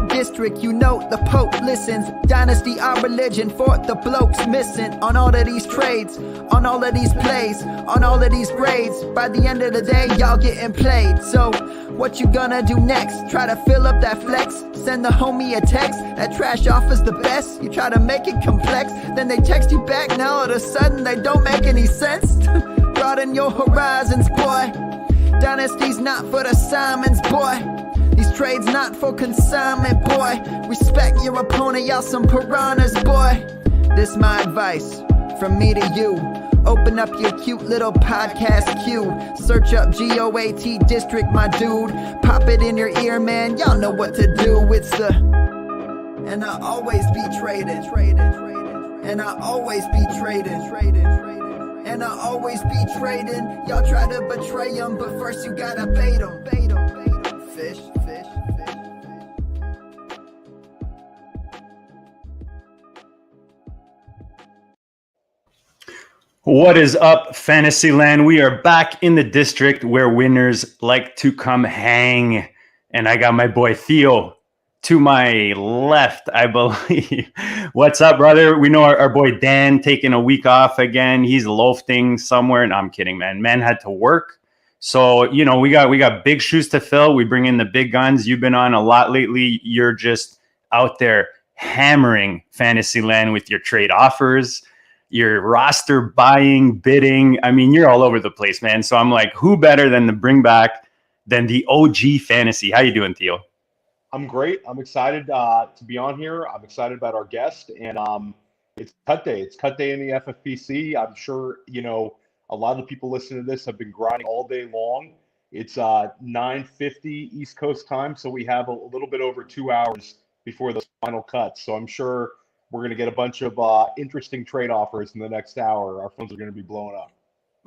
District, you know the Pope listens. Dynasty, our religion, for the blokes missing. On all of these trades, on all of these plays, on all of these grades. By the end of the day, y'all getting played. So, what you gonna do next? Try to fill up that flex? Send the homie a text? That trash offer's the best? You try to make it complex, then they text you back. Now all of a sudden they don't make any sense. Broaden your horizons, boy. Dynasty's not for the Simons, boy. These trades not for consignment, boy. Respect your opponent, y'all some piranhas, boy. This my advice, from me to you. Open up your cute little podcast queue. Search up GOAT District, my dude. Pop it in your ear, man, y'all know what to do. It's the... And I'll always be traded. And I'll always be traded. And I'll always be trading. Y'all try to betray them, but first you gotta bait them. Fish. What is up, Fantasyland? We are back in the district where winners like to come hang. And I got my boy Theo to my left, I believe. What's up, brother? We know our boy Dan taking a week off again. He's loafing somewhere. No, I'm kidding, man. Man had to work. So, you know, we got big shoes to fill. We bring in the big guns. You've been on a lot lately. You're just out there hammering Fantasyland with your trade offers, your roster buying, bidding. I mean, you're all over the place, man. So I'm like, who better than to bring back than the OG Fantasy? How you doing, Theo? I'm great. I'm excited to be on here. I'm excited about our guest, and it's cut day. It's cut day in the FFPC. I'm sure, you know, a lot of the people listening to this have been grinding all day long. It's 9:50 East Coast time, so we have a little bit over 2 hours before the final cuts. So I'm sure we're going to get a bunch of interesting trade offers in the next hour. Our phones are going to be blowing up.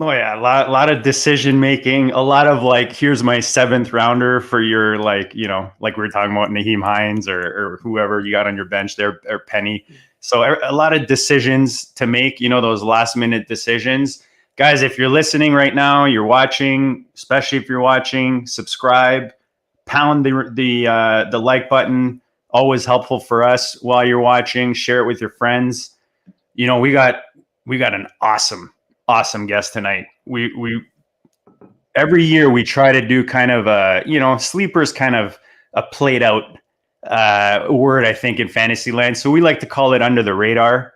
Oh, yeah. A lot of decision making, a lot of like, here's my 7th rounder for your, like, you know, like we were talking about Naheem Hines or whoever you got on your bench there, or Penny. So a lot of decisions to make, you know, those last minute decisions. Guys, if you're listening right now, you're watching, especially if you're watching, subscribe, pound the like button. Always helpful for us while you're watching. Share it with your friends. You know, we got an awesome guest tonight. We every year we try to do kind of a, you know, sleepers, kind of a played out word, I think, in Fantasyland. So we like to call it under the radar.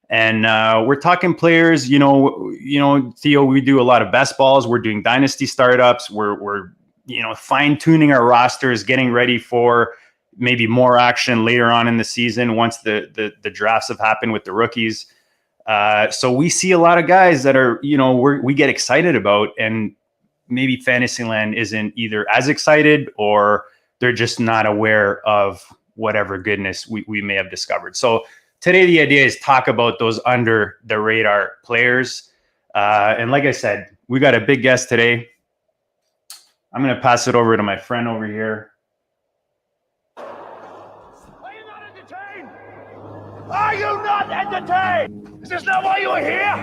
And we're talking players, you know, Theo, we do a lot of best balls. We're doing dynasty startups. We're you know, fine tuning our rosters, getting ready for maybe more action later on in the season once the drafts have happened with the rookies. So we see a lot of guys that are, you know, we get excited about, and maybe Fantasyland isn't either as excited or they're just not aware of whatever goodness we may have discovered. So today the idea is talk about those under the radar players. And like I said, we got a big guest today. I'm going to pass it over to my friend over here. Are you not entertained? Is this not why you are here?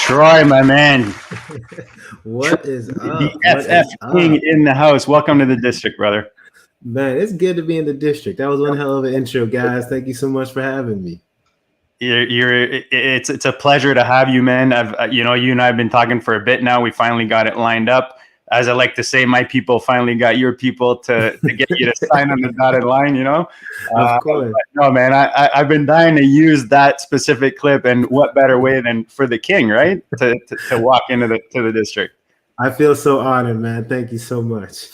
Troy, my man. What is up? The FF King in the house. Welcome to the district, brother. Man, it's good to be in the district. That was one hell of an intro, guys. Thank you so much for having me. It's a pleasure to have you, man. You know, you and I have been talking for a bit now. We finally got it lined up. As I like to say, my people finally got your people to get you to sign on the dotted line, you know? Of course. No, man, I've been dying to use that specific clip, and what better way than for the king, right? To walk into the district. I feel so honored, man. Thank you so much.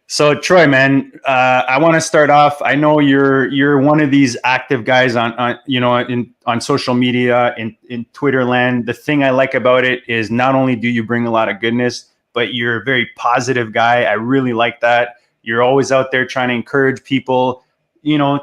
So Troy, man, I want to start off. I know you're one of these active guys on on social media in Twitter land. The thing I like about it is not only do you bring a lot of goodness, but you're a very positive guy. I really like that. You're always out there trying to encourage people,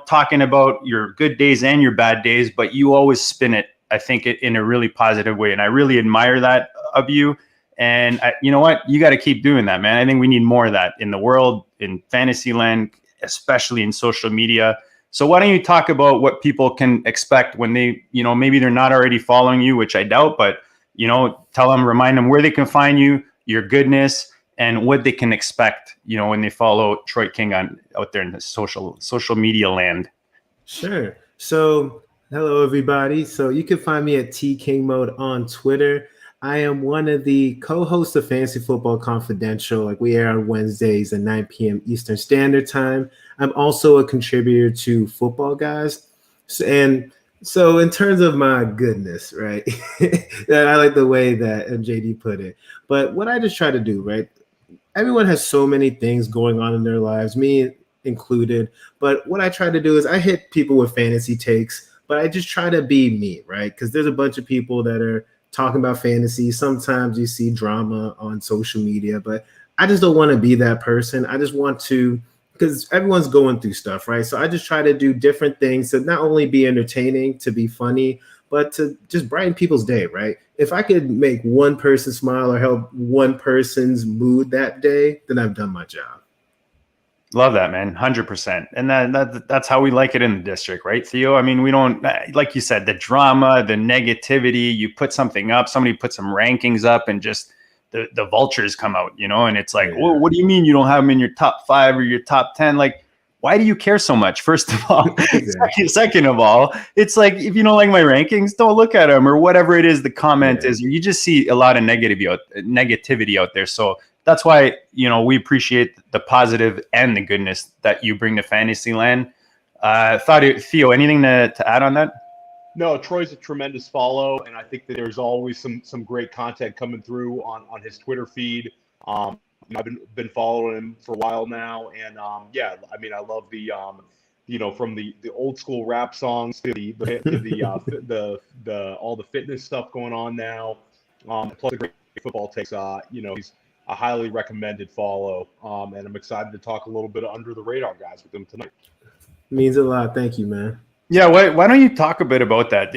talking about your good days and your bad days, but you always spin it, I think, in a really positive way. And I really admire that of you. And you know what? You got to keep doing that, man. I think we need more of that in the world, in fantasy land, especially in social media. So why don't you talk about what people can expect when they, maybe they're not already following you, which I doubt, but, remind them where they can find you, your goodness, and what they can expect, when they follow Troy King out there in the social media land. Sure. So hello, everybody. So you can find me at T King Mode on Twitter. I am one of the co-hosts of Fantasy Football Confidential. Like, we air on Wednesdays at 9 p.m. Eastern Standard Time. I'm also a contributor to Football Guys. So in terms of my goodness, right? I like the way that JD put it. But what I just try to do, right? Everyone has so many things going on in their lives, me included. But what I try to do is I hit people with fantasy takes, but I just try to be me, right? Because there's a bunch of people that are talking about fantasy. Sometimes you see drama on social media, but I just don't want to be that person. I just want to, because everyone's going through stuff, right? So I just try to do different things to not only be entertaining, to be funny, but to just brighten people's day, right? If I could make one person smile or help one person's mood that day, then I've done my job. Love that, man. 100%. And that's how we like it in the district, right, Theo? I mean, we don't, like you said, the drama, the negativity, you put something up, somebody put some rankings up, and just the vultures come out, and it's like, well, what do you mean you don't have them in your top 5 or your top 10? Like, why do you care so much? First of all, second of all, it's like, if you don't like my rankings, don't look at them, or whatever it is the comment is. You just see a lot of negativity out there. So that's why, we appreciate the positive and the goodness that you bring to Fantasyland. Theo, anything to add on that? No, Troy's a tremendous follow, and I think that there's always some great content coming through on his Twitter feed. I've been following him for a while now, and I mean, I love the from the old school rap songs to the all the fitness stuff going on now. Plus the great football takes. He's a highly recommended follow, and I'm excited to talk a little bit of under the radar guys with him tonight. Means a lot. Thank you, man. Yeah, why don't you talk a bit about that?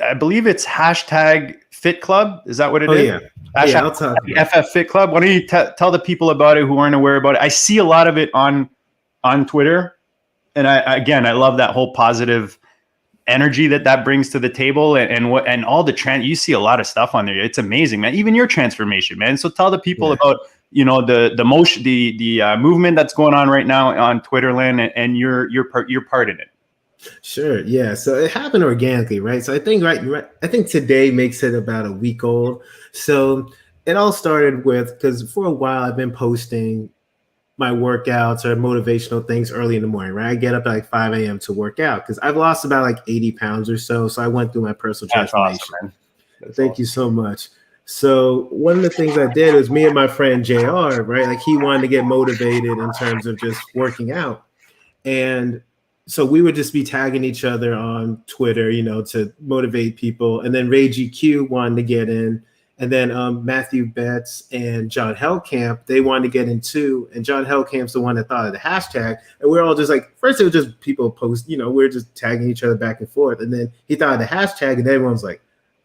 I believe it's #FitClub. Is that what it is? Yeah. I'll talk. FF Fit Club. Why don't you tell the people about it who aren't aware about it? I see a lot of it on Twitter, and I love that whole positive energy that brings to the table, and all the you see a lot of stuff on there. It's amazing, man. Even your transformation, man. So tell the people about the motion, the movement that's going on right now on Twitterland, and your part in it. Sure. Yeah. So it happened organically, right? So I think I think today makes it about a week old. So it all started because for a while I've been posting my workouts or motivational things early in the morning, right? I get up at like 5 a.m. to work out because I've lost about like 80 pounds or so. So I went through my personal transformation. Awesome, man. Thank you so much. So one of the things I did was me and my friend JR, right? Like, he wanted to get motivated in terms of just working out. And so we would just be tagging each other on Twitter, to motivate people. And then Ray GQ wanted to get in. And then Matthew Betts and John Hellcamp, they wanted to get in too. And John Hellcamp's the one that thought of the hashtag. And we're all just like, first it was just people post, we're just tagging each other back and forth. And then he thought of the hashtag, and everyone's like,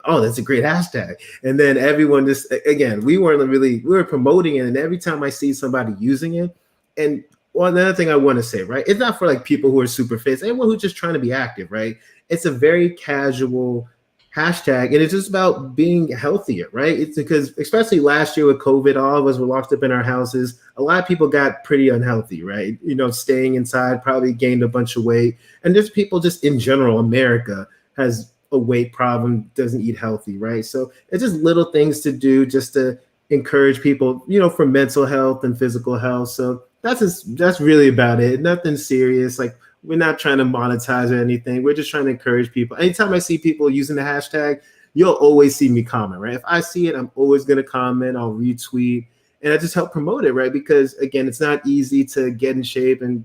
oh, that's a great hashtag. And then everyone just, again, we were promoting it. And every time I see somebody using it, and another thing I want to say, right? It's not for like people who are super fit. It's anyone who's just trying to be active, right? It's a very casual hashtag, and it's just about being healthier, right? It's because, especially last year with COVID, all of us were locked up in our houses. A lot of people got pretty unhealthy, right? Staying inside, probably gained a bunch of weight. And there's people just in general, America has a weight problem, doesn't eat healthy, right? So it's just little things to do just to encourage people, for mental health and physical health. So that's really about it. Nothing serious. Like, we're not trying to monetize or anything. We're just trying to encourage people. Anytime I see people using the hashtag, you'll always see me comment, right? If I see it, I'm always going to comment. I'll retweet. And I just help promote it, right? Because again, it's not easy to get in shape and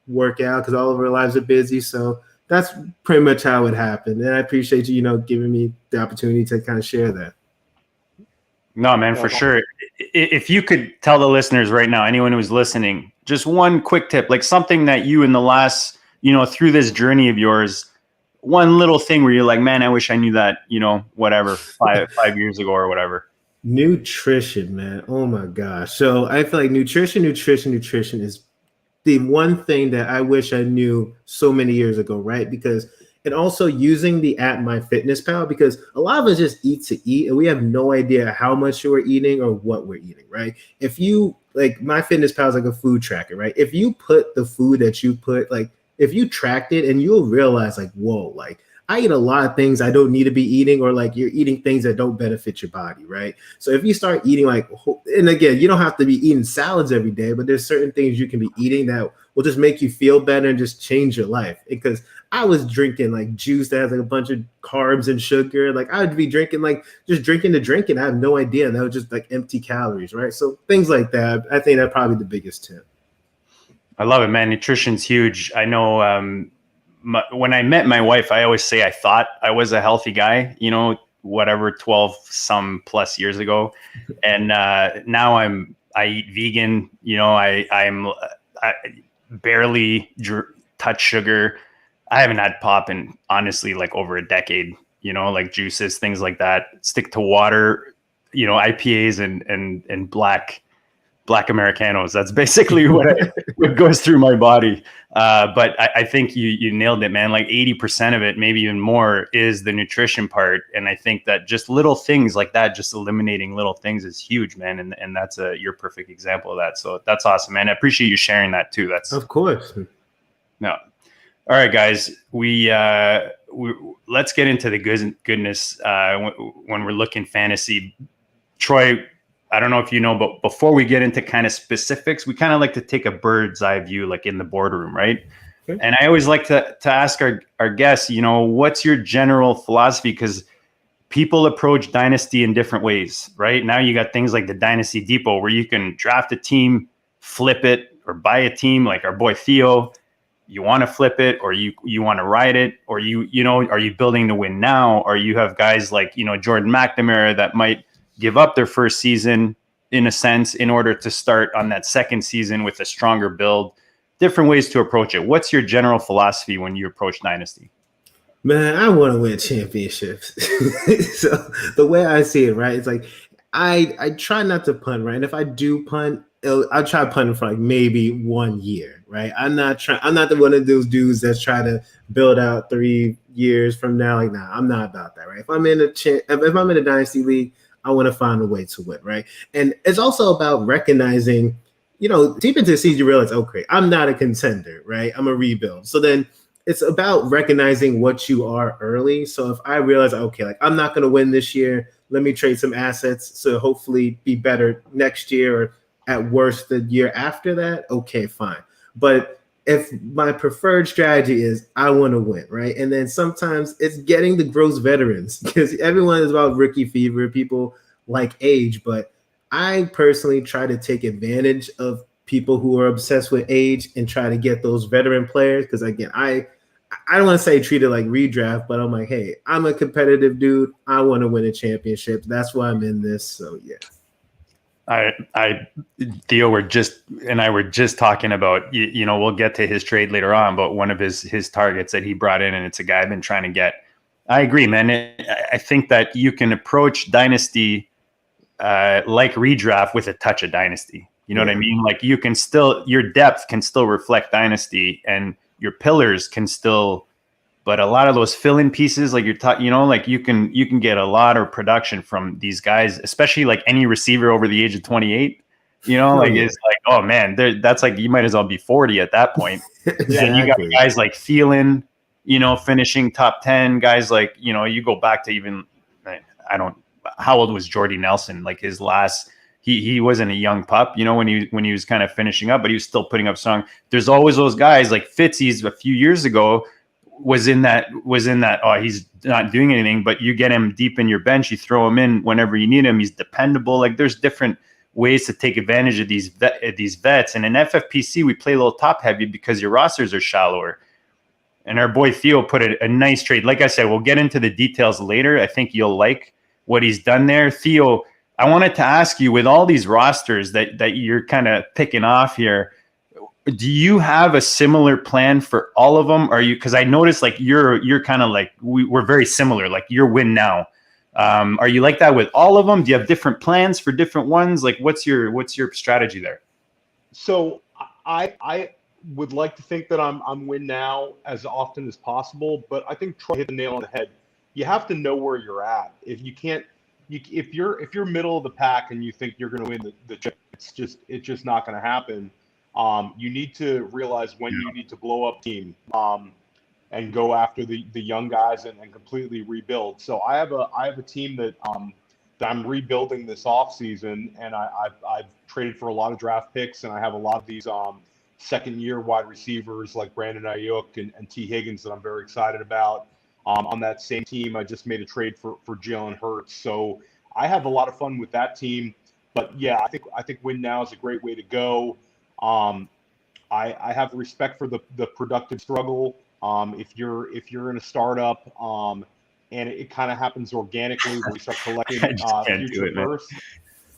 work out because all of our lives are busy. So that's pretty much how it happened. And I appreciate you, giving me the opportunity to kind of share that. No, man, for sure. If you could tell the listeners right now, anyone who's listening, just one quick tip, like something that you in the last, through this journey of yours, one little thing where you're like, man, I wish I knew that, whatever, five years ago or whatever. Nutrition, man. Oh my gosh. So I feel like nutrition is the one thing that I wish I knew so many years ago, right? Because and also using the app MyFitnessPal, because a lot of us just eat to eat and we have no idea how much we're eating or what we're eating, right? If you like MyFitnessPal is like a food tracker, right? If you put the food that you put, like if you tracked it, and you'll realize like, whoa, like I eat a lot of things I don't need to be eating, or like you're eating things that don't benefit your body, right? So if you start eating like, and again, you don't have to be eating salads every day, but there's certain things you can be eating that will just make you feel better and just change your life. Because I was drinking like juice that has like a bunch of carbs and sugar. Like I would be drinking like just drinking to drink, and I have no idea. And that was just like empty calories, right? So things like that, I think that's probably the biggest tip. I love it, man. Nutrition's huge. I know when I met my wife, I always say I thought I was a healthy guy, 12 some plus years ago. And now I eat vegan, I barely touch sugar. I haven't had pop in honestly like over a decade, like juices, things like that. Stick to water, IPAs and black Americanos. That's basically what goes through my body. But I think you nailed it, man. Like 80% of it, maybe even more, is the nutrition part. And I think that just little things like that, just eliminating little things is huge, man. And that's your perfect example of that. So that's awesome, man. I appreciate you sharing that too. That's of course. No. All right, guys, we let's get into the goodness when we're looking fantasy. Troy, I don't know if you know, but before we get into kind of specifics, we kind of like to take a bird's eye view, like in the boardroom, right? Okay. And I always like to ask our guests, what's your general philosophy? Because people approach dynasty in different ways, right? Now you got things like the Dynasty Depot where you can draft a team, flip it, or buy a team like our boy Theo. You want to flip it, or you want to ride it, or are you building to win now? Or you have guys like, Jordan McNamara that might give up their first season in a sense in order to start on that second season with a stronger build. Different ways to approach it. What's your general philosophy when you approach dynasty? Man, I want to win championships. So the way I see it, right, it's like I try not to punt, right? And if I do punt, I'll try punting for like maybe 1 year, right? I'm not the one of those dudes that's trying to build out 3 years from now. Like, nah, I'm not about that, right? If I'm in a dynasty league, I want to find a way to win, right? And it's also about recognizing, deep into the season, you realize, okay, I'm not a contender, right? I'm a rebuild. So then it's about recognizing what you are early. So if I realize, okay, like I'm not going to win this year, let me trade some assets so hopefully be better next year, or at worst the year after that, okay, fine. But if my preferred strategy is I want to win, right? And then sometimes it's getting the gross veterans, because everyone is about rookie fever. People like age, but I personally try to take advantage of people who are obsessed with age and try to get those veteran players. Because again, I don't want to say treat it like redraft, but I'm like, hey, I'm a competitive dude. I want to win a championship. That's why I'm in this. So yeah. Theo were just talking about, we'll get to his trade later on, but one of his targets that he brought in, and it's a guy I've been trying to get. I agree, man. I think that you can approach dynasty like redraft with a touch of dynasty. You know what I mean? Like you can still, your depth can still reflect dynasty, and your pillars can still, but a lot of those fill-in pieces, like you're talking, like you can get a lot of production from these guys, especially like any receiver over the age of 28. It's like, oh man, that's like you might as well be 40 at that point. Exactly. And you got guys like Thielen, finishing top 10. Guys like you go back to even how old was Jordy Nelson? Like his last. He wasn't a young pup, when he was kind of finishing up, but he was still putting up strong. There's always those guys like Fitzy's a few years ago was in that, oh, he's not doing anything, but you get him deep in your bench, you throw him in whenever you need him. He's dependable. Like there's different ways to take advantage of these vets. And in FFPC, we play a little top heavy because your rosters are shallower. And our boy Theo put a nice trade. Like I said, we'll get into the details later. I think you'll like what he's done there. Theo, I wanted to ask you, with all these rosters that you're kind of picking off here, do you have a similar plan for all of them? Are you, because I noticed like you're kind of like we're very similar, like you're win now. Are you like that with all of them? Do you have different plans for different ones? Like what's your strategy there? So I would like to think that I'm win now as often as possible, but I think Troy hit the nail on the head. You have to know where you're at. If you can't, if you're middle of the pack and you think you're going to win the chip, it's just not going to happen. You need to realize when you need to blow up team and go after the young guys and completely rebuild. So I have a team that I'm rebuilding this offseason, and I've traded for a lot of draft picks, and I have a lot of these second-year wide receivers like Brandon Ayuk and T. Higgins that I'm very excited about. On that same team, I just made a trade for Jalen Hurts. So I have a lot of fun with that team. But yeah, I think win now is a great way to go. I have respect for the productive struggle. If you're in a startup, and it kind of happens organically when we start collecting future first.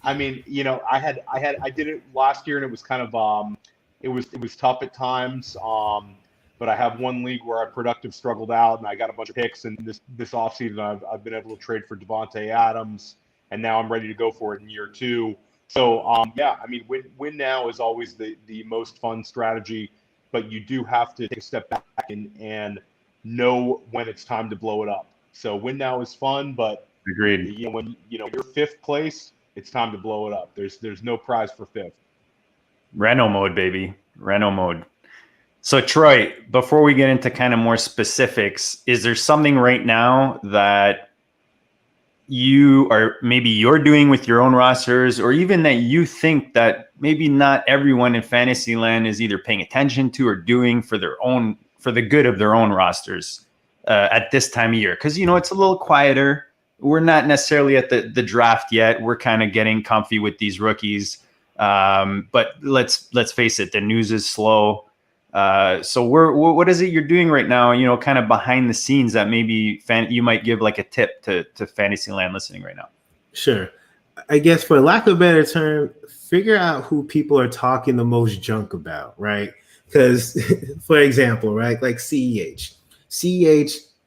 I mean, I did it last year, and it was kind of it was tough at times. But I have one league where I productive struggled out, and I got a bunch of picks. And this offseason, I've been able to trade for Devontae Adams, and now I'm ready to go for it in year 2. So yeah, I mean, win now is always the most fun strategy, but you do have to take a step back and know when it's time to blow it up. So win now is fun, but agreed. When you're 5th place, it's time to blow it up. There's no prize for 5th. Reno mode, baby. Reno mode. So Troy, before we get into kind of more specifics, is there something right now that you're doing with your own rosters, or even that you think that maybe not everyone in Fantasyland is either paying attention to or doing for the good of their own rosters at this time of year? Because it's a little quieter. We're not necessarily at the draft yet. We're kind of getting comfy with these rookies. But let's face it, the news is slow. So what is it you're doing right now, kind of behind the scenes that maybe you might give like a tip to Fantasyland listening right now? Sure. I guess for lack of a better term, figure out who people are talking the most junk about, right? Because for example, right, like CEH,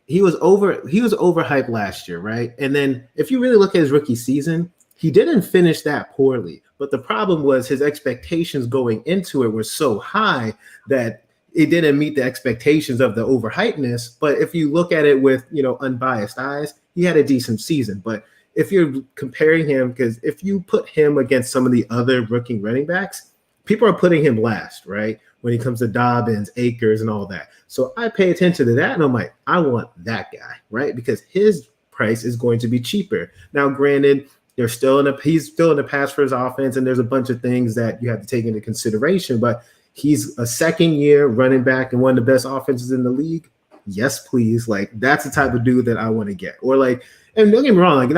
he was overhyped last year, right? And then if you really look at his rookie season, he didn't finish that poorly. But the problem was his expectations going into it were so high that it didn't meet the expectations of the overhypeness. But if you look at it with, unbiased eyes, he had a decent season. But if you're comparing him, because if you put him against some of the other rookie running backs, people are putting him last, right? When it comes to Dobbins, Akers, and all that. So I pay attention to that, and I'm like, I want that guy, right? Because his price is going to be cheaper. Now, granted, he's still in the pass for his offense, and there's a bunch of things that you have to take into consideration. But he's a second-year running back and one of the best offenses in the league. Yes, please. Like, that's the type of dude that I want to get. Or like, and don't get me wrong, like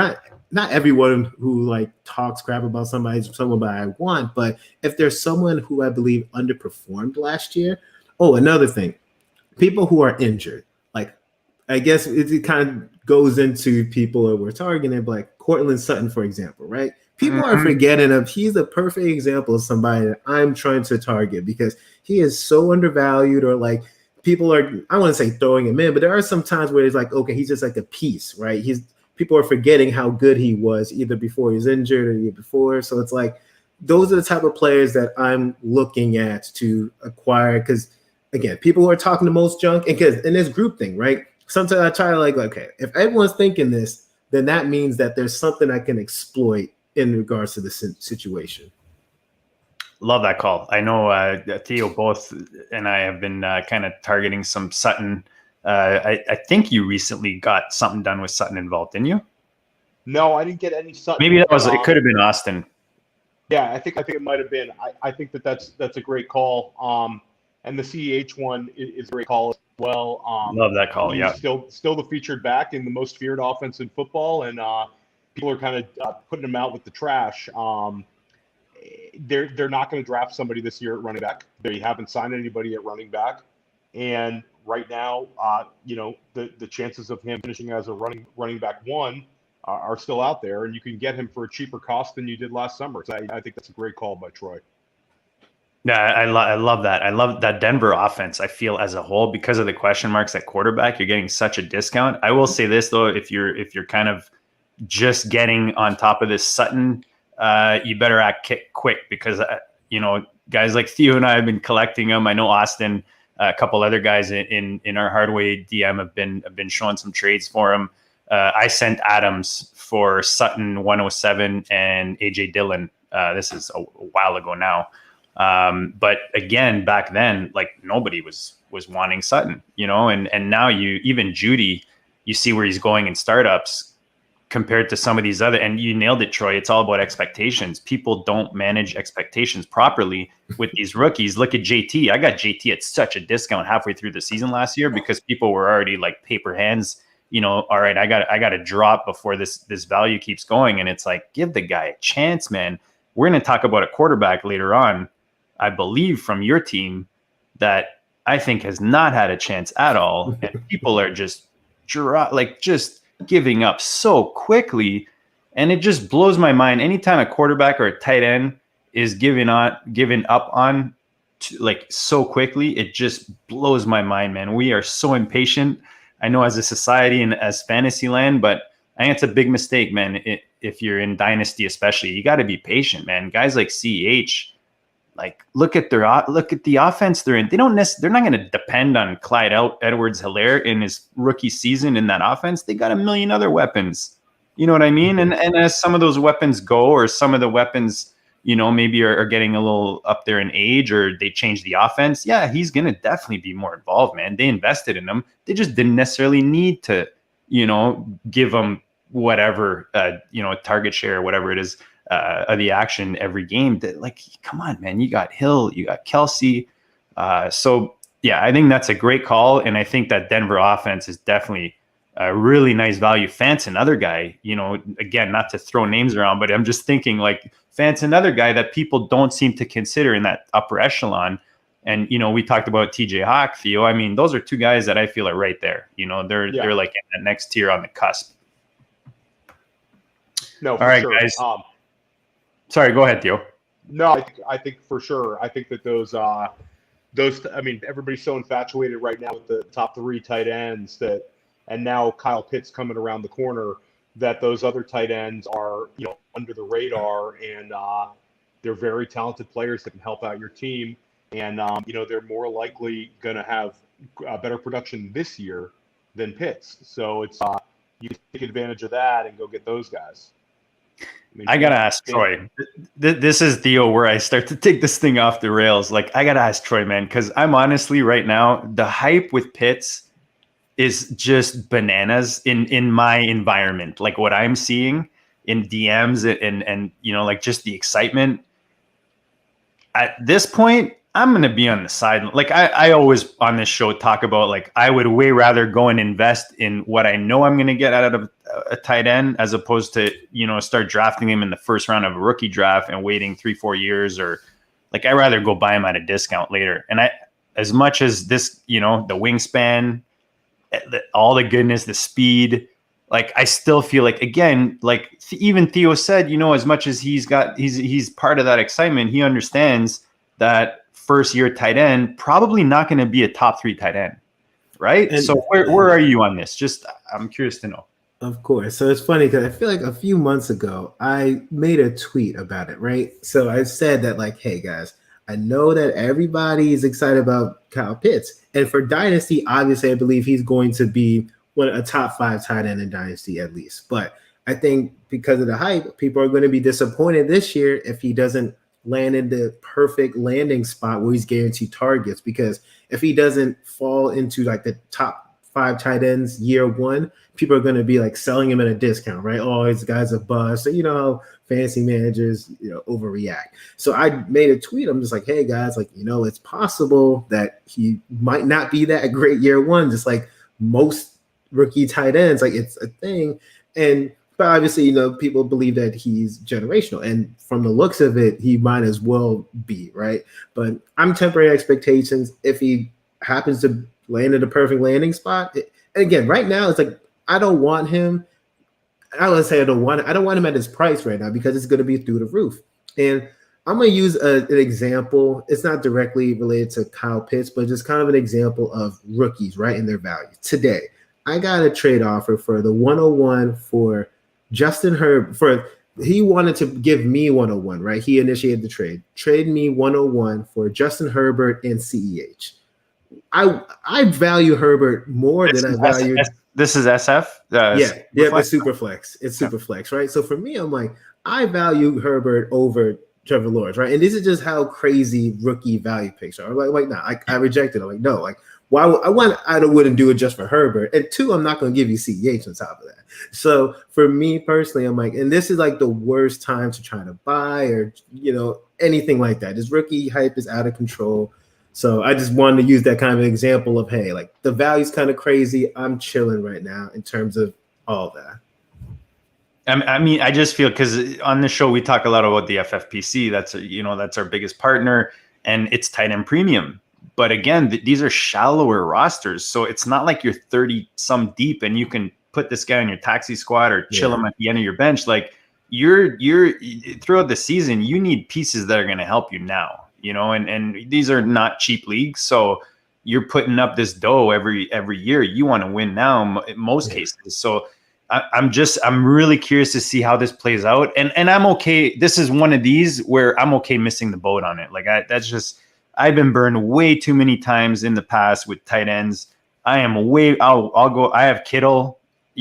not everyone who like talks crap about someone that I want, but if there's someone who I believe underperformed last year. Oh, another thing, people who are injured. Like, I guess it kind of goes into people that we're targeting, like Cortland Sutton, for example, right? People are forgetting of he's a perfect example of somebody that I'm trying to target because he is so undervalued, or like people are, I want to say throwing him in, but there are some times where it's like, okay, he's just like a piece, right? People are forgetting how good he was either before he was injured or the year before. So it's like, those are the type of players that I'm looking at to acquire. Because again, people who are talking the most junk, and because in this group thing, right? Sometimes I try to like, okay, if everyone's thinking this, then that means that there's something I can exploit in regards to the situation. Love that call. I know Theo, both and I have been kind of targeting some Sutton. I think you recently got something done with Sutton involved, didn't you? No, I didn't get any Sutton. Maybe that was. It could have been Austin. Yeah, I think it might have been. I think that's a great call. And the CEH one is a great call as well. Love that call. Yeah. Still the featured back in the most feared offense in football, and people are kind of putting him out with the trash. they're not going to draft somebody this year at running back. They haven't signed anybody at running back, and right now, the chances of him finishing as a running back one are still out there, and you can get him for a cheaper cost than you did last summer. So I think that's a great call by Troy. Yeah, I love that. I love that Denver offense. I feel as a whole, because of the question marks at quarterback, you're getting such a discount. I will say this though, if you're kind of just getting on top of this Sutton, you better act quick, because guys like Theo and I have been collecting them. I know Austin, a couple other guys in our Hardway DM have been showing some trades for him. I sent Adams for Sutton 107 and AJ Dillon. This is a while ago now. But again, back then, like, nobody was wanting Sutton, and now even Judy, you see where he's going in startups compared to some of these other, and you nailed it, Troy. It's all about expectations. People don't manage expectations properly with these rookies. Look at JT. I got JT at such a discount halfway through the season last year because people were already like paper hands, all right, I got to drop before this value keeps going. And it's like, give the guy a chance, man. We're going to talk about a quarterback later on, I believe, from your team that I think has not had a chance at all. And people are just giving up so quickly. And it just blows my mind. Anytime a quarterback or a tight end is given up on so quickly, it just blows my mind, man. We are so impatient, I know, as a society and as fantasy land, but I think it's a big mistake, man. If you're in dynasty, especially, you got to be patient, man. Guys like CEH, look at the offense they're in. They're not going to depend on Clyde Edwards-Helaire in his rookie season in that offense. They got a million other weapons. You know what I mean? And as some of those weapons go, or some of the weapons, maybe are getting a little up there in age, or they change the offense. Yeah, he's going to definitely be more involved, man. They invested in him. They just didn't necessarily need to, give him whatever, target share or whatever it is, of the action every game. That, come on, man, you got Hill, you got Kelsey. So yeah, I think that's a great call. And I think that Denver offense is definitely a really nice value. Fant's another guy, again, not to throw names around, but I'm just thinking Fant's another guy that people don't seem to consider in that upper echelon. And, we talked about TJ Hawk, Theo. I mean, those are two guys that I feel are right there. They're like in that next tier on the cusp. No, all right, sure. Guys. Sorry, go ahead, Theo. No, I think for sure. I think that those, everybody's so infatuated right now with the top three tight ends and now Kyle Pitts coming around the corner, that those other tight ends are, under the radar, and they're very talented players that can help out your team. And, they're more likely going to have better production this year than Pitts. So it's, you can take advantage of that and go get those guys. I got to ask Troy. This is Theo where I start to take this thing off the rails. I got to ask Troy, man, because I'm honestly right now, the hype with Pitts is just bananas in my environment. What I'm seeing in DMs and just the excitement. At this point, I'm going to be on the side. I always on this show talk about, I would way rather go and invest in what I know I'm going to get out of a tight end, as opposed to, start drafting him in the first round of a rookie draft and waiting 3-4 years, or I'd rather go buy him at a discount later. And as much as this, the wingspan, all the goodness, the speed, I still feel again, even Theo said, as much as he's part of that excitement, he understands that first year tight end probably not going to be a top 3 tight end, right? And so where are you on this? Just, I'm curious to know. Of course. So it's funny because I feel like a few months ago I made a tweet about it, right? So I said that hey guys, I know that everybody is excited about Kyle Pitts, and for Dynasty, obviously I believe he's going to be a top 5 tight end in Dynasty at least. But I think because of the hype, people are going to be disappointed this year if he doesn't land in the perfect landing spot where he's guaranteed targets, because if he doesn't fall into the top 5 tight ends year one, people are going to be selling him at a discount, right? Oh, this guy's a bust. So how fantasy managers overreact. So I made a tweet. I'm just hey guys, it's possible that he might not be that great year one, just like most rookie tight ends. It's a thing. But but obviously, people believe that he's generational, and from the looks of it, he might as well be, right? But I'm tempering expectations. If he happens to land in the perfect landing spot, and again, right now, it's like I don't want him. I would say I don't want him at his price right now because it's going to be through the roof. And I'm going to use an example. It's not directly related to Kyle Pitts, but just kind of an example of rookies, right, in their value. Today, I got a trade offer for the 101 for Justin Herbert. He wanted to give me 101, right? He initiated the trade. Trade me 101 for Justin Herbert and CEH. I value Herbert more than I value. This is SF. It's super flex. It's super flex, right? So for me, I'm like, I value Herbert over Trevor Lawrence, right? And this is just how crazy rookie value picks are. I'm like, nah, I reject it. I'm like, no, like, why? I wouldn't do it just for Herbert. And two, I'm not going to give you CEH on top of that. So for me personally, I'm like, and this is like the worst time to try to buy or anything like that. This rookie hype is out of control. So I just wanted to use that kind of example of, hey, like the value's kind of crazy. I'm chilling right now in terms of all that. I mean, I just feel because on the show we talk a lot about the FFPC. That's our biggest partner, and it's tight end premium. But again, these are shallower rosters, so it's not like you're 30 some deep and you can put this guy on your taxi squad or chill him at the end of your bench. Like you're throughout the season, you need pieces that are going to help you now. And these are not cheap leagues. So you're putting up this dough every year. You want to win now in most cases. So I'm really curious to see how this plays out. And I'm okay. This is one of these where I'm okay missing the boat on it. Like I've been burned way too many times in the past with tight ends. I'll go. I have Kittle,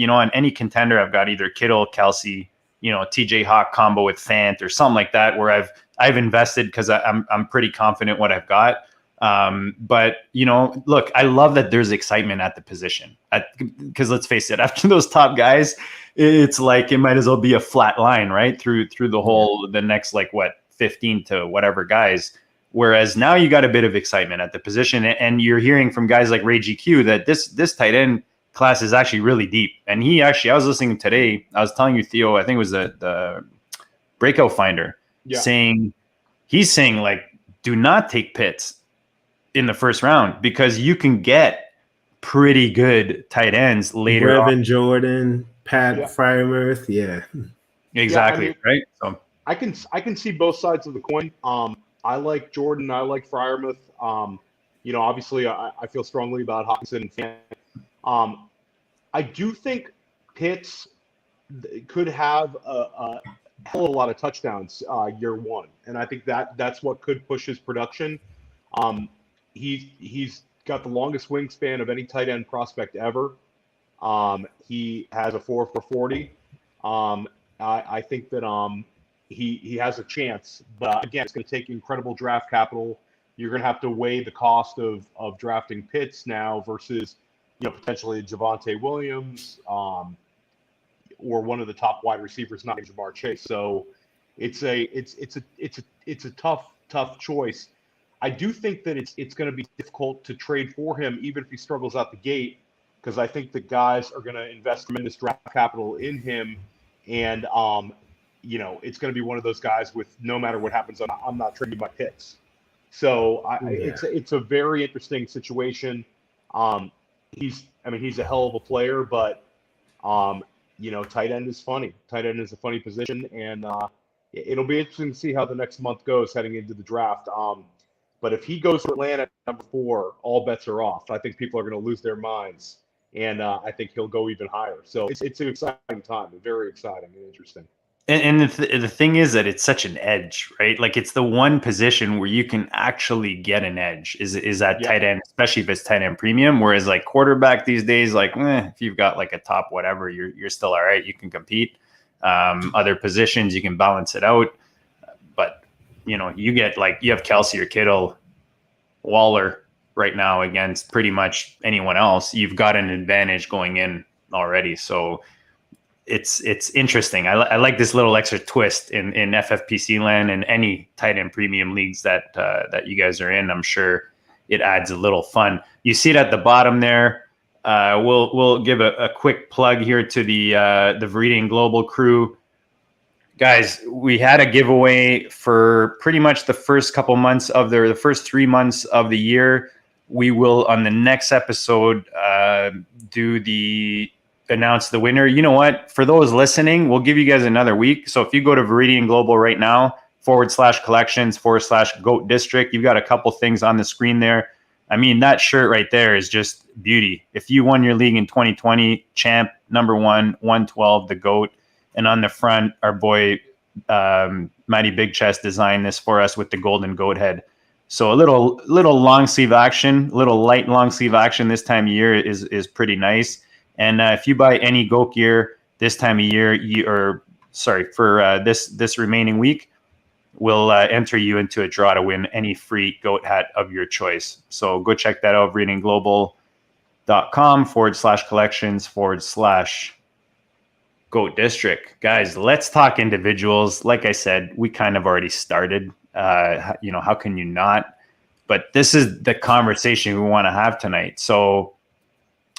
on any contender. I've got either Kittle, Kelsey, TJ Hawk combo with Fant or something like that, where I've invested because I'm pretty confident what I've got. But look, I love that there's excitement at the position because let's face it, after those top guys, it's like it might as well be a flat line, right? Through the next 15 to whatever guys. Whereas now you got a bit of excitement at the position, and you're hearing from guys like Ray GQ that this tight end class is actually really deep. And I was listening today, I was telling you, Theo, I think it was the Breakout Finder he's saying like, do not take Pitts in the first round because you can get pretty good tight ends later. Melvin Jordan, Pat Freiermuth, exactly, right. So I can see both sides of the coin. I like Jordan. I like Freiermuth. Obviously, I feel strongly about Hawkinson and Fant. I do think Pitts could have a hell of a lot of touchdowns year one, and I think that's what could push his production. He's got the longest wingspan of any tight end prospect ever. He has a 4.40. I think that he has a chance, but again, it's going to take incredible draft capital. You're going to have to weigh the cost of drafting Pitts now versus potentially Javonte Williams or one of the top wide receivers, not Jamar Chase. So it's a tough choice. I do think that it's going to be difficult to trade for him, even if he struggles out the gate, because I think the guys are going to invest tremendous draft capital in him, and it's going to be one of those guys with no matter what happens, I'm not trading my picks. So it's a very interesting situation. He's a hell of a player, but tight end is funny. Tight end is a funny position, and it'll be interesting to see how the next month goes heading into the draft. But if he goes to Atlanta at number 4, all bets are off. I think people are going to lose their minds, and I think he'll go even higher. So it's an exciting time, very exciting and interesting. And the thing is that it's such an edge, right? Like it's the one position where you can actually get an edge is that tight end, especially if it's tight end premium. Whereas like quarterback these days, if you've got like a top whatever, you're still all right. You can compete. Other positions you can balance it out, but you get you have Kelsey or Kittle, Waller right now against pretty much anyone else. You've got an advantage going in already, so. It's interesting. I like this little extra twist in FFPC land and any tight end premium leagues that you guys are in. I'm sure it adds a little fun. You see it at the bottom there. We'll give a quick plug here to the Viridian Global crew. Guys, we had a giveaway for pretty much the first couple months of the first 3 months of the year. We will, on the next episode, announce the winner. You know what? For those listening, we'll give you guys another week. So if you go to Viridian Global right now, /collections/GOAT District, you've got a couple things on the screen there. I mean, that shirt right there is just beauty. If you won your league in 2020, champ, number 112, the GOAT. And on the front, our boy, Matty Big Chest designed this for us with the golden goat head. So a little long sleeve action, little light long sleeve action this time of year is pretty nice. And if you buy any goat gear this time of year, for this remaining week, we'll enter you into a draw to win any free goat hat of your choice. So go check that out, readingglobal.com/collections/ GOAT District. Guys, let's talk individuals. Like I said, we kind of already started. How can you not? But this is the conversation we want to have tonight. So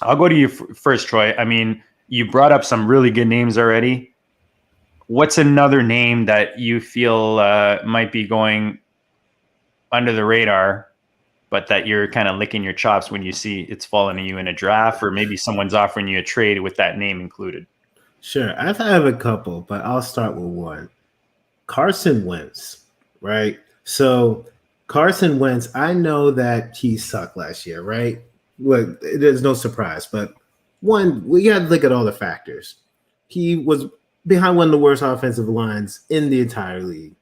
I'll go to you first, Troy. I mean, you brought up some really good names already. What's another name that you feel might be going under the radar, but that you're kind of licking your chops when you see it's falling to you in a draft, or maybe someone's offering you a trade with that name included? Sure. I have a couple, but I'll start with one. Carson Wentz, right? So Carson Wentz, I know that he sucked last year, right? Well, there's no surprise, but one, we got to look at all the factors. He was behind one of the worst offensive lines in the entire league.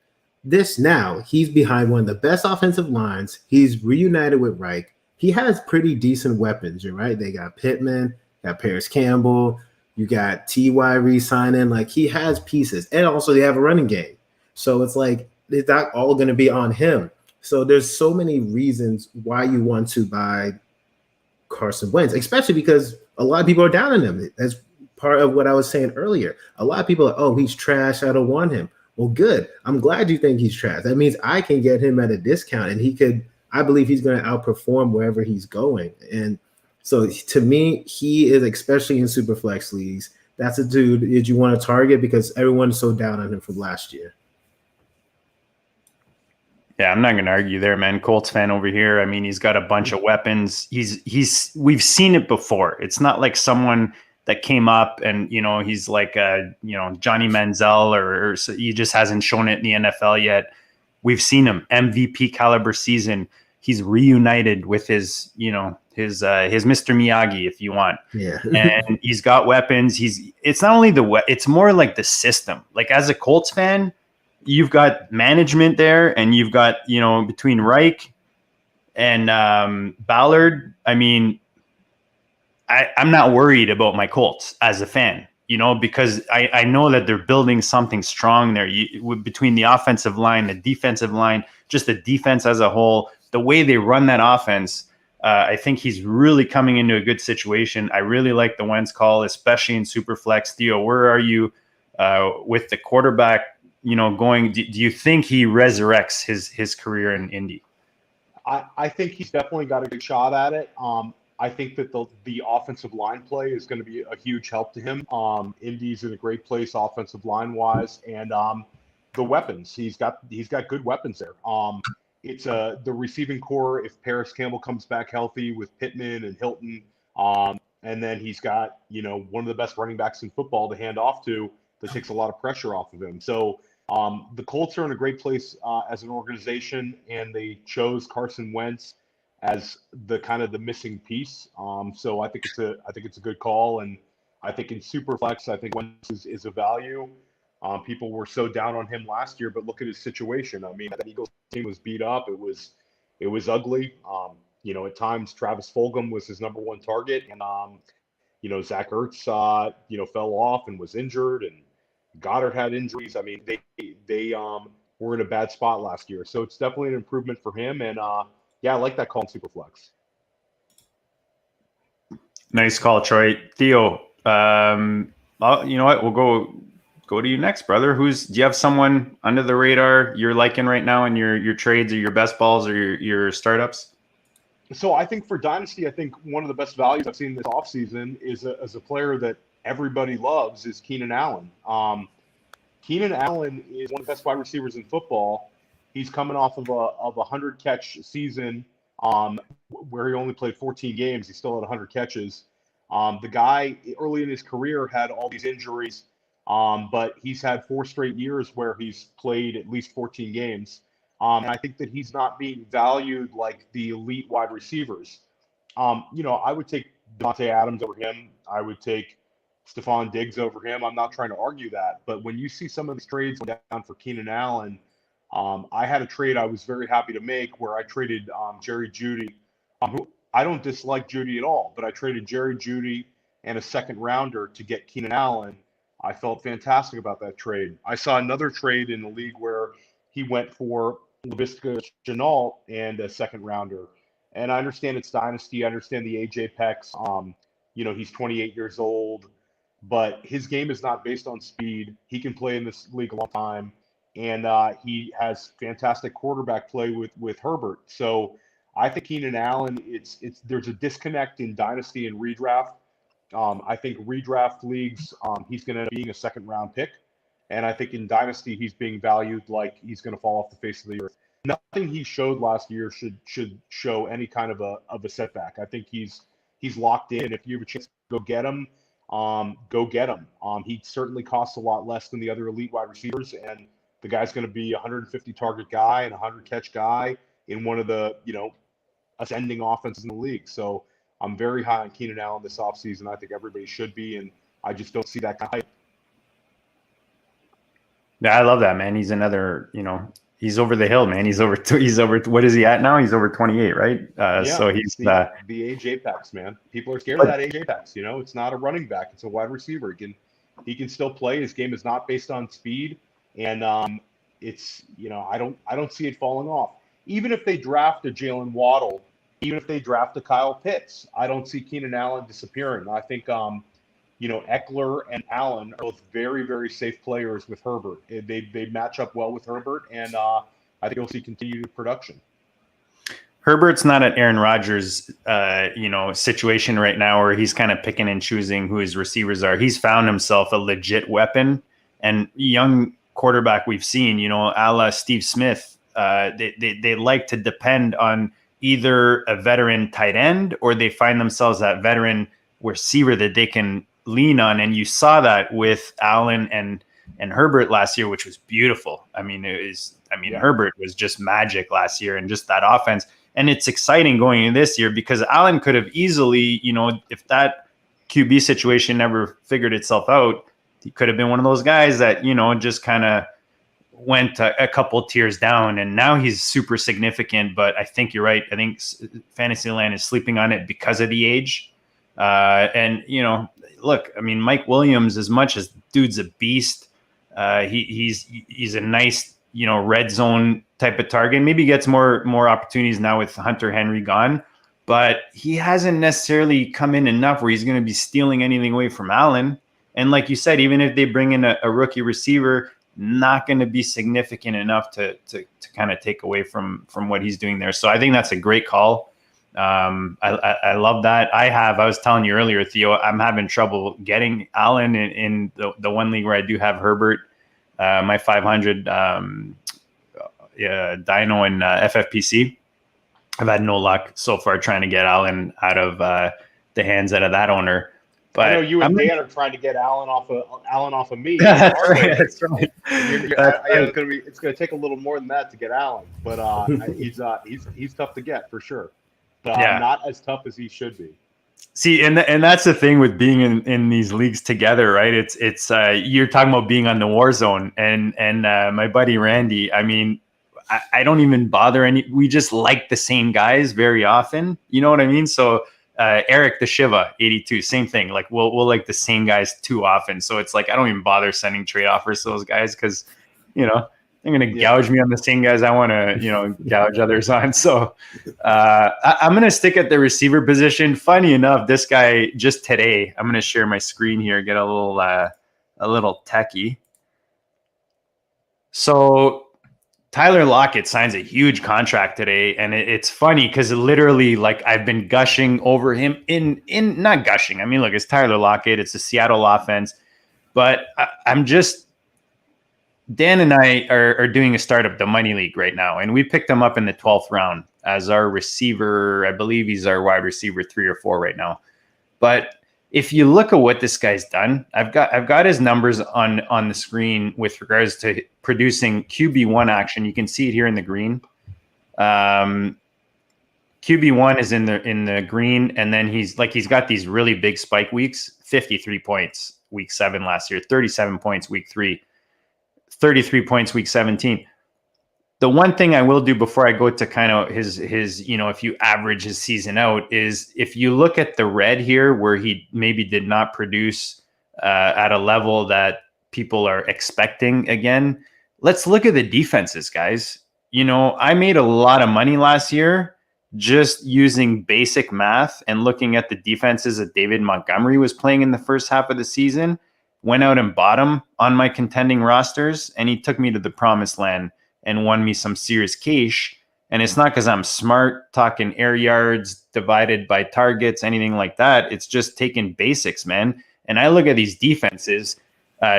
He's behind one of the best offensive lines. He's reunited with Reich. He has pretty decent weapons, you're right? They got Pittman, got Paris Campbell. You got T.Y. re-signing. Like, he has pieces. And also they have a running game. So it's like, it's not all going to be on him. So there's so many reasons why you want to buy Carson Wentz, especially because a lot of people are down on him. That's part of what I was saying earlier. A lot of people are, oh, he's trash, I don't want him. Well, good. I'm glad you think he's trash. That means I can get him at a discount, and I believe he's going to outperform wherever he's going. And so to me, he is, especially in super flex leagues, that's a dude that you want to target because everyone's so down on him from last year. Yeah, I'm not going to argue there, man. Colts fan over here. I mean, he's got a bunch of weapons. We've seen it before. It's not like someone that came up and, he's like, Johnny Manziel or he just hasn't shown it in the NFL yet. We've seen him MVP caliber season. He's reunited with his Mr. Miyagi, if you want. Yeah. And he's got weapons. It's not only it's more like the system. Like, as a Colts fan, you've got management there, and you've got, between Reich and Ballard. I mean, I'm not worried about my Colts as a fan, because I know that they're building something strong there between the offensive line, the defensive line, just the defense as a whole, the way they run that offense. I think he's really coming into a good situation. I really like the Wentz call, especially in Superflex. Theo, where are you with the quarterback? Going? Do you think he resurrects his career in Indy? I think he's definitely got a good shot at it. I think that the offensive line play is going to be a huge help to him. Indy's in a great place offensive line wise, and the weapons he's got good weapons there. It's the receiving core. If Paris Campbell comes back healthy with Pittman and Hilton, and then he's got one of the best running backs in football to hand off to, that takes a lot of pressure off of him. So the Colts are in a great place as an organization, and they chose Carson Wentz as the kind of the missing piece. So I think it's a good call, and I think in Superflex, I think Wentz is a value. People were so down on him last year, but look at his situation. I mean, that Eagles team was beat up. It was ugly. At times Travis Fulgham was his number one target, and Zach Ertz fell off and was injured, and Goddard had injuries. I mean, they were in a bad spot last year. So it's definitely an improvement for him, and I like that call in Superflex. Nice call, Troy. Theo, you know what? We'll go to you next, brother. Do you have someone under the radar you're liking right now in your trades or your best balls or your startups? So I think for Dynasty, I think one of the best values I've seen this offseason is as a player that everybody loves is Keenan Allen. Keenan Allen is one of the best wide receivers in football. He's coming off of a 100-catch season where he only played 14 games. He still had 100 catches. The guy early in his career had all these injuries, but he's had 4 straight years where he's played at least 14 games. And I think that he's not being valued like the elite wide receivers. I would take Devontae Adams over him. I would take Stephon Diggs over him. I'm not trying to argue that. But when you see some of these trades down for Keenan Allen, I had a trade I was very happy to make where I traded Jerry Jeudy. Who I don't dislike Jeudy at all, but I traded Jerry Jeudy and a second rounder to get Keenan Allen. I felt fantastic about that trade. I saw another trade in the league where he went for Laviska Shenault and a second rounder. And I understand it's Dynasty. I understand the age apex. He's 28 years old, but his game is not based on speed. He can play in this league a long time, and he has fantastic quarterback play with Herbert. So I think Keenan Allen, there's a disconnect in Dynasty and redraft. I think redraft leagues, he's going to end up being a second-round pick. And I think in Dynasty, he's being valued like he's going to fall off the face of the earth. Nothing he showed last year should show any kind of a setback. I think he's locked in. If you have a chance to go get him, go get him. He certainly costs a lot less than the other elite wide receivers, and the guy's going to be a 150 target guy and a 100 catch guy in one of the ascending offenses in the league. So I'm very high on Keenan Allen this offseason. I think everybody should be, and I just don't see that kind of hype. Yeah, I love that, man. He's another, he's over the hill, man. He's over, what is he at now? He's over 28, right? So he's the age apex, man. People are scared of that age apex. It's not a running back. It's a wide receiver. He can still play. His game is not based on speed. And it's, I don't see it falling off. Even if they draft a Jalen Waddle, even if they draft a Kyle Pitts, I don't see Keenan Allen disappearing. I think, Eckler and Allen are both very, very safe players with Herbert. They match up well with Herbert, and I think you'll see continued production. Herbert's not an Aaron Rodgers, situation right now where he's kind of picking and choosing who his receivers are. He's found himself a legit weapon, and young quarterback we've seen, a la Steve Smith, they like to depend on either a veteran tight end or they find themselves that veteran receiver that they can lean on. And you saw that with Allen and Herbert last year, which was beautiful. Herbert was just magic last year, and just that offense. And it's exciting going into this year because Allen could have easily, if that QB situation never figured itself out, he could have been one of those guys that, just kind of went a couple tiers down, and now he's super significant. But I think you're right. I think Fantasyland is sleeping on it because of the age. Look, Mike Williams, as much as dude's a beast, he's a nice, red zone type of target. Maybe gets more opportunities now with Hunter Henry gone, but he hasn't necessarily come in enough where he's going to be stealing anything away from Allen. And like you said, even if they bring in a rookie receiver, not going to be significant enough to kind of take away from what he's doing there. So I think that's a great call. I love that. I was telling you earlier, Theo, I'm having trouble getting Allen in the one league where I do have Herbert, my 500 Dyno and FFPC. I've had no luck so far trying to get Allen out of the hands out of that owner. But I know you and Dan are trying to get Allen off of me. That's right. That's right. It's going to take a little more than that to get Allen, but he's tough to get for sure. Not as tough as he should be. See, and that's the thing with being in these leagues together, right? It's you're talking about being on the war zone, and my buddy Randy. I don't even bother we just like the same guys very often. You know what I mean? So Eric the Shiva 82, same thing. Like we'll like the same guys too often. So it's like I don't even bother sending trade offers to those guys because they're going to gouge me on the same guys I want to, gouge others on. So I'm going to stick at the receiver position. Funny enough, this guy just today, I'm going to share my screen here, get a little techie. So Tyler Lockett signs a huge contract today, and it's funny because literally, like, I've been gushing over him in not gushing. I mean, look, it's Tyler Lockett. It's the Seattle offense, but I'm just Dan and I are doing a startup, the Money League, right now, and we picked him up in the 12th round as our receiver. I believe he's our wide receiver 3 or 4 right now. But if you look at what this guy's done, I've got his numbers on the screen with regards to producing QB1 action. You can see it here in the green. QB1 is in the green, and then he's got these really big spike weeks. 53 points week 7 last year, 37 points week 3, 33 points week 17. The one thing I will do before I go to kind of his if you average his season out, is if you look at the red here where he maybe did not produce at a level that people are expecting again, let's look at the defenses, guys. I made a lot of money last year just using basic math and looking at the defenses that David Montgomery was playing in the first half of the season, went out and bought him on my contending rosters, and he took me to the promised land and won me some serious cash. And it's not because I'm smart talking air yards divided by targets, anything like that. It's just taking basics, man. And I look at these defenses.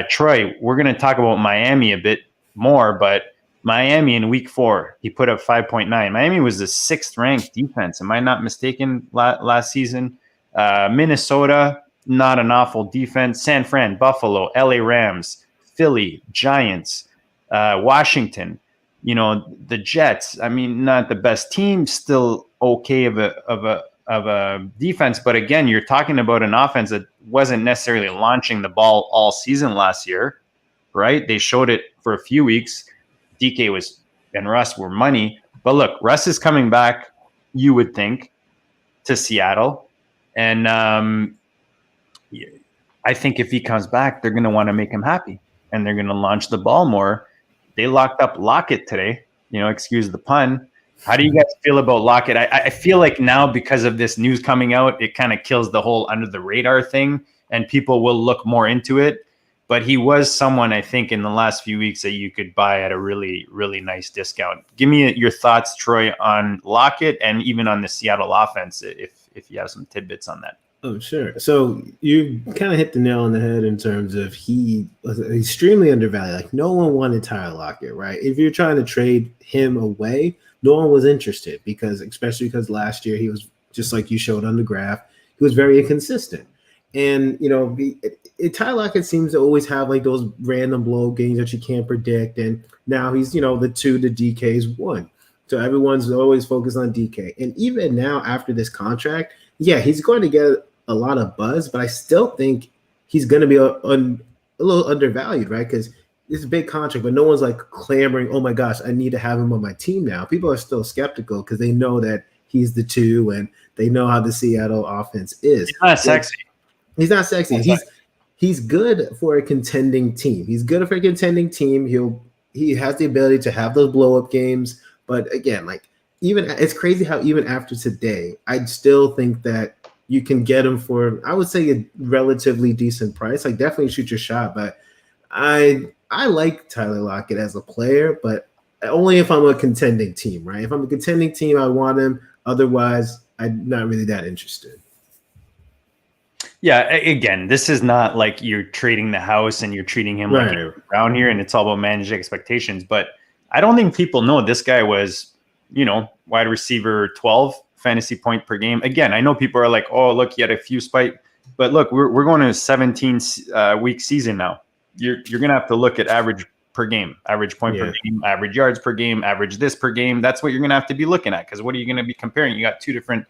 Troy, we're going to talk about Miami a bit more, but Miami in week 4, he put up 5.9. Miami was the 6th ranked defense. Am I not mistaken last season? Minnesota, not an awful defense. San Fran, Buffalo, LA Rams, Philly, Giants, Washington, the Jets. I mean, not the best team, still okay of a defense. But again, you're talking about an offense that wasn't necessarily launching the ball all season last year, right? They showed it for a few weeks. DK and Russ were money. But look, Russ is coming back, you would think, to Seattle. And I think if he comes back, they're going to want to make him happy, and they're going to launch the ball more. They locked up Lockett today, excuse the pun. How do you guys feel about Lockett? I feel like now, because of this news coming out, it kind of kills the whole under the radar thing, and people will look more into it. But he was someone, I think, in the last few weeks that you could buy at a really, really nice discount. Give me your thoughts, Troy, on Lockett and even on the Seattle offense, if you have some tidbits on that. Oh, sure. So you kind of hit the nail on the head in terms of he was extremely undervalued. Like, no one wanted Tyler Lockett, right? If you're trying to trade him away, no one was interested especially because last year he was, just like you showed on the graph, he was very inconsistent. And, Tyler Lockett seems to always have like those random blow games that you can't predict. And now he's, the 2 to DK's 1. So everyone's always focused on DK. And even now after this contract, yeah, he's going to get a lot of buzz, but I still think he's going to be a little undervalued, right? Because it's a big contract, but no one's like clamoring, oh my gosh, I need to have him on my team now. People are still skeptical because they know that he's the 2 and they know how the Seattle offense is. He's not sexy. He's not sexy. He's good for a contending team. He has the ability to have those blow up games. But again, it's crazy how even after today, I still think that you can get him for, I would say, a relatively decent price. Like, definitely shoot your shot. But I like Tyler Lockett as a player, but only if I'm a contending team, right? If I'm a contending team, I want him. Otherwise, I'm not really that interested. Yeah, again, this is not like you're trading the house and you're treating him like you're around here, and it's all about managing expectations. But I don't think people know this guy was, wide receiver 12 fantasy point per game. Again, I know people are like, oh, look, he had a few spike. But look, we're going to a 17-week season now. You're going to have to look at average per game, average point per game, average yards per game, average this per game. That's what you're going to have to be looking at, because what are you going to be comparing? You got 2 different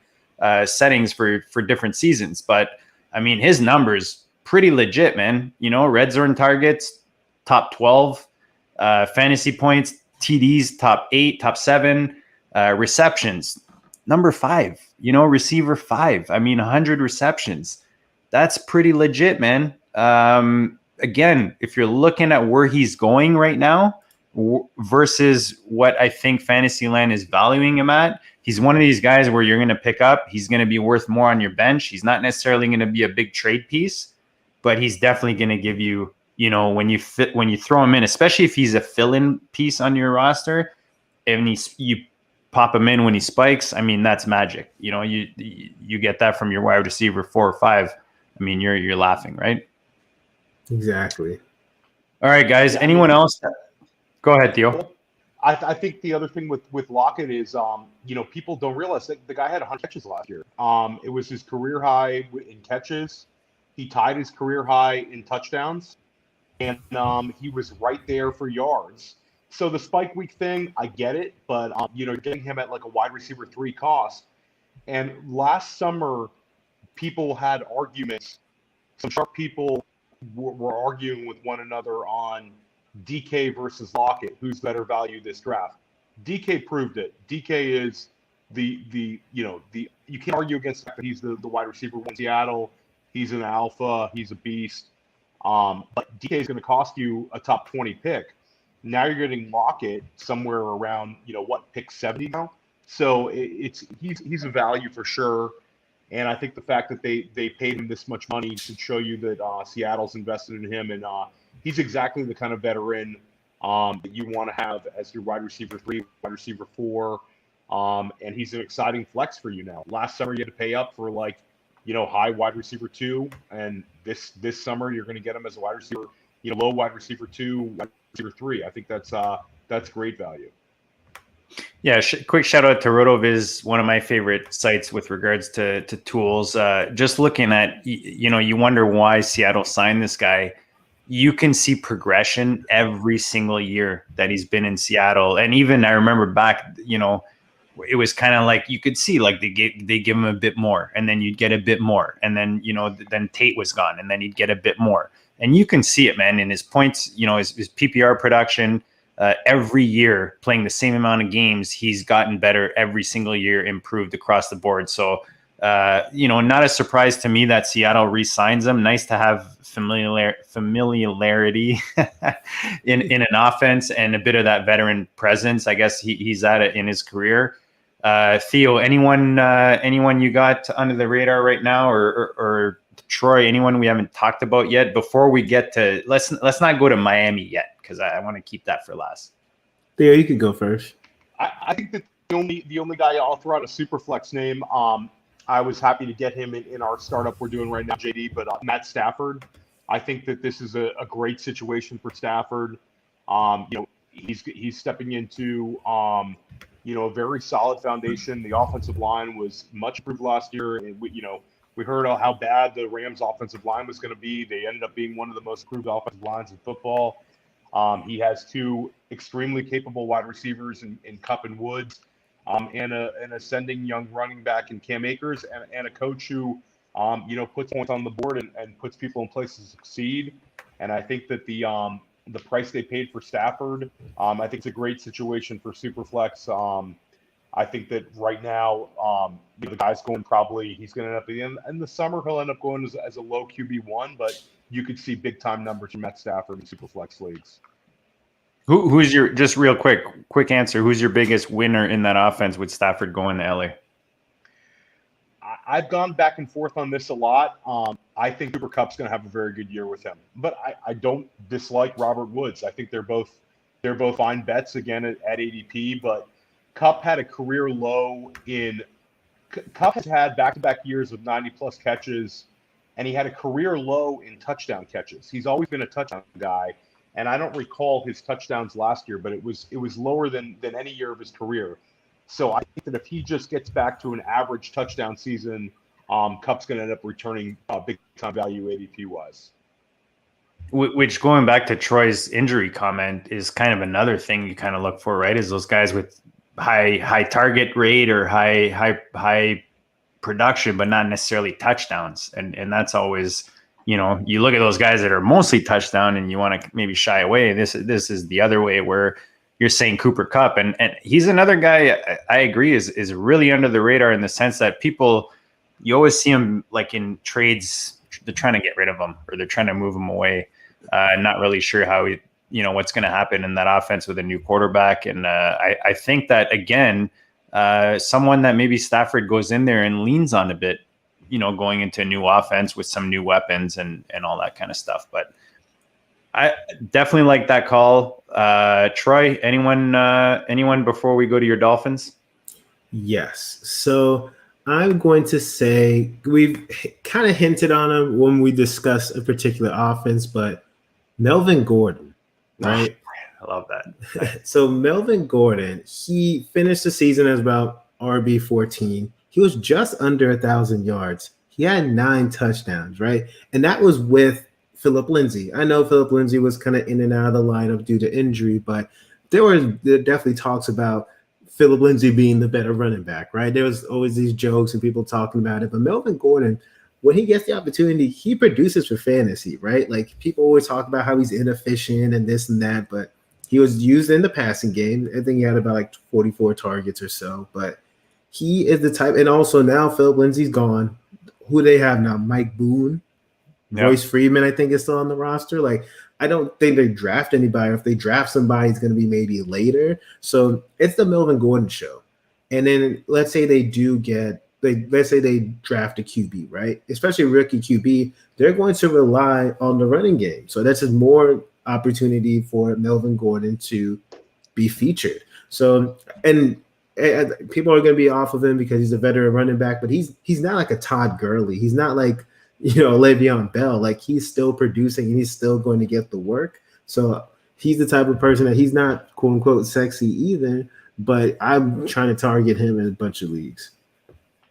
settings for different seasons. But I mean, his numbers pretty legit, man. Red zone targets, top 12, fantasy points, TDs, top 8, top 7, receptions, number 5, receiver 5. I mean, 100 receptions. That's pretty legit, man. Again, if you're looking at where he's going right now versus what I think Fantasyland is valuing him at, he's one of these guys where you're going to pick up. He's going to be worth more on your bench. He's not necessarily going to be a big trade piece, but he's definitely going to give you, when you throw him in, especially if he's a fill-in piece on your roster, and you pop him in when he spikes, I mean, that's magic. You get that from your wide receiver 4 or 5. I mean, you're laughing, right? Exactly. All right, guys. Anyone else? Go ahead, Theo. I think the other thing with Lockett is, people don't realize that the guy had 100 catches last year. It was his career high in catches. He tied his career high in touchdowns, and he was right there for yards. So the spike week thing, I get it, but getting him at like a wide receiver 3 cost. And last summer, people had arguments. Some sharp people were arguing with one another on DK versus Lockett, who's better value this draft. DK proved it. DK is you can't argue against the fact that he's the wide receiver in Seattle. He's an alpha. He's a beast. But DK is going to cost you a top 20 pick. Now you're getting Lockett somewhere around, pick 70 now. So he's a value for sure. And I think the fact that they paid him this much money should show you that Seattle's invested in him. And he's exactly the kind of veteran that you want to have as your wide receiver 3, wide receiver 4. And he's an exciting flex for you now. Last summer, you had to pay up for high wide receiver 2, and this summer you're going to get him as a wide receiver, low wide receiver 2, wide receiver 3. I think that's great value. Yeah, quick shout out to RotoViz, one of my favorite sites with regards to tools. Just looking at, you wonder why Seattle signed this guy. You can see progression every single year that he's been in Seattle, and even I remember back, it was kind of like you could see like they give him a bit more, and then you'd get a bit more, and then then Tate was gone, and then he'd get a bit more, and you can see it, man, in his points, his PPR production. Every year playing the same amount of games, he's gotten better every single year, improved across the board. So not a surprise to me that Seattle re-signs him. Nice to have familiarity in an offense and a bit of that veteran presence. I guess he's at it in his career. Theo, anyone you got under the radar right now, or Troy, anyone we haven't talked about yet? Before we get to let's not go to Miami yet, because I want to keep that for last. Theo, you can go first. I think that the only guy I'll throw out a super flex name. I was happy to get him in our startup we're doing right now, JD, but Matt Stafford. I think that this is a great situation for Stafford. He's stepping into a very solid foundation. The offensive line was much improved last year, and we heard how bad the Rams' offensive line was going to be. They ended up being one of the most improved offensive lines in football. He has 2 extremely capable wide receivers in Kupp and Woods, and an ascending young running back in Cam Akers, and a coach who, puts points on the board and puts people in place to succeed. And I think that the price they paid for Stafford, I think it's a great situation for Superflex. I think that right now, the guy's going he's going to end up in the summer. He'll end up going as a low QB1, but you could see big time numbers from Matt Stafford in Superflex leagues. Who's your, just real quick answer, who's your biggest winner in that offense with Stafford going to LA? I've gone back and forth on this a lot. I think Cooper Kupp's going to have a very good year with him, but I don't dislike Robert Woods. I think they're both fine bets again at ADP, but Kupp had a career low Kupp has had back-to-back years of 90-plus catches, and he had a career low in touchdown catches. He's always been a touchdown guy, and I don't recall his touchdowns last year, but it was lower than any year of his career. So I think that if he just gets back to an average touchdown season, Kupp's going to end up returning big-time value ADP-wise. Which, going back to Troy's injury comment, is kind of another thing you kind of look for, right? Is those guys with high target rate or high production, but not necessarily touchdowns. And that's always, you look at those guys that are mostly touchdown and you want to maybe shy away. This is the other way, where you're saying Cooper Kupp, and he's another guy I agree is really under the radar, in the sense that you always see him like in trades, they're trying to get rid of him or they're trying to move him away. Not really sure how what's going to happen in that offense with a new quarterback. And I think that, again, someone that maybe Stafford goes in there and leans on a bit, going into a new offense with some new weapons and all that kind of stuff. But I definitely like that call. Troy, anyone before we go to your Dolphins? Yes. So I'm going to say we've kind of hinted on him when we discuss a particular offense, but Melvin Gordon, right? I love that. So Melvin Gordon, he finished the season as about RB14. He was just under 1,000 yards. He had 9 touchdowns, right? And that was with Philip Lindsay. I know Philip Lindsay was kind of in and out of the lineup due to injury, but there definitely talks about Philip Lindsay being the better running back, right? There was always these jokes and people talking about it. But Melvin Gordon, when he gets the opportunity, he produces for fantasy, right? Like people always talk about how he's inefficient and this and that, but he was used in the passing game. I think he had about like 44 targets or so, but he is the type. And also now Philip Lindsay's gone. Who do they have now? Mike Boone, Yep. Royce Freeman, I think is still on the roster. Like, I don't think they draft anybody. If they draft somebody, it's going to be maybe later. So it's the Melvin Gordon show. And then let's say they let's say they draft a QB, right? Especially a rookie QB, they're going to rely on the running game. So that's just more opportunity for Melvin Gordon to be featured. So, and people are going to be off of him because he's a veteran running back, but he's not like a Todd Gurley. He's not like, Le'Veon Bell. Like, he's still producing and he's still going to get the work. So he's the type of person that he's not quote unquote sexy either, but I'm trying to target him in a bunch of leagues.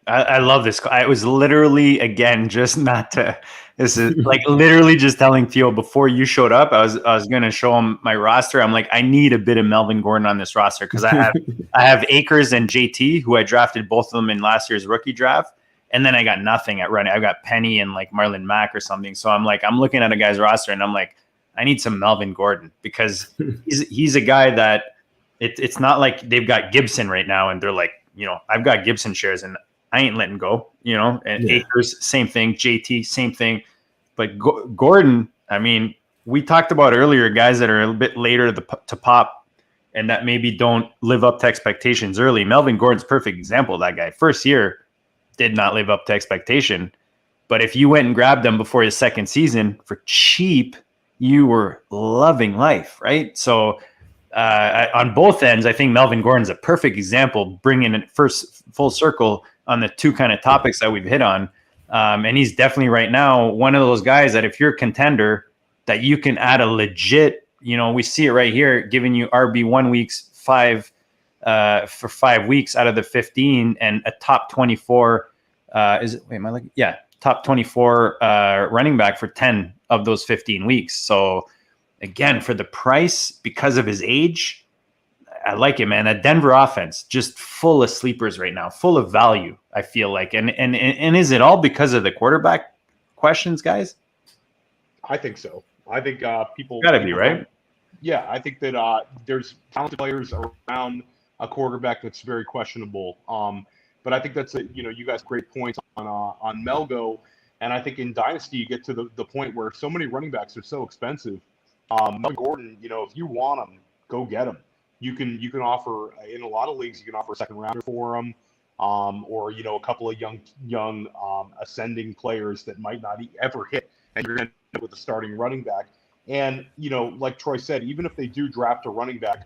I love this. I was literally, again, just not to. This is like literally just telling Theo before you showed up. I was going to show him my roster. I'm like, I need a bit of Melvin Gordon on this roster because I have Akers and JT, who I drafted both of them in last year's rookie draft, and then I got nothing at running. I got Penny and like Marlon Mack or something. So I'm like, I'm looking at a guy's roster and I'm like, I need some Melvin Gordon because he's a guy that it's not like they've got Gibson right now and they're like, I've got Gibson shares and I ain't letting go, and Akers, same thing. JT, same thing. But Gordon, I mean, we talked about earlier guys that are a bit later to pop and that maybe don't live up to expectations early. Melvin Gordon's a perfect example of that guy. First year did not live up to expectation. But if you went and grabbed him before his second season for cheap, you were loving life, right? So on both ends, I think Melvin Gordon's a perfect example, bringing it first full circle on the two kind of topics that we've hit on. And he's definitely right now one of those guys that if you're a contender that you can add a legit, we see it right here, giving you RB1 weeks, 5 for 5 weeks out of the 15 and a top 24. Top 24 running back for 10 of those 15 weeks. So again, for the price, because of his age, I like it, man. That Denver offense just full of sleepers right now, full of value, I feel like. And is it all because of the quarterback questions, guys? I think so. I think people got to be, right? Yeah, I think that there's talented players around a quarterback that's very questionable. But I think that's you guys great points on Melgo, and I think in Dynasty you get to the point where so many running backs are so expensive. Melvin Gordon, if you want him, go get him. You can offer in a lot of leagues. You can offer a second rounder for him, or a couple of young ascending players that might not ever hit, and you're going to end up with a starting running back. And like Troy said, even if they do draft a running back,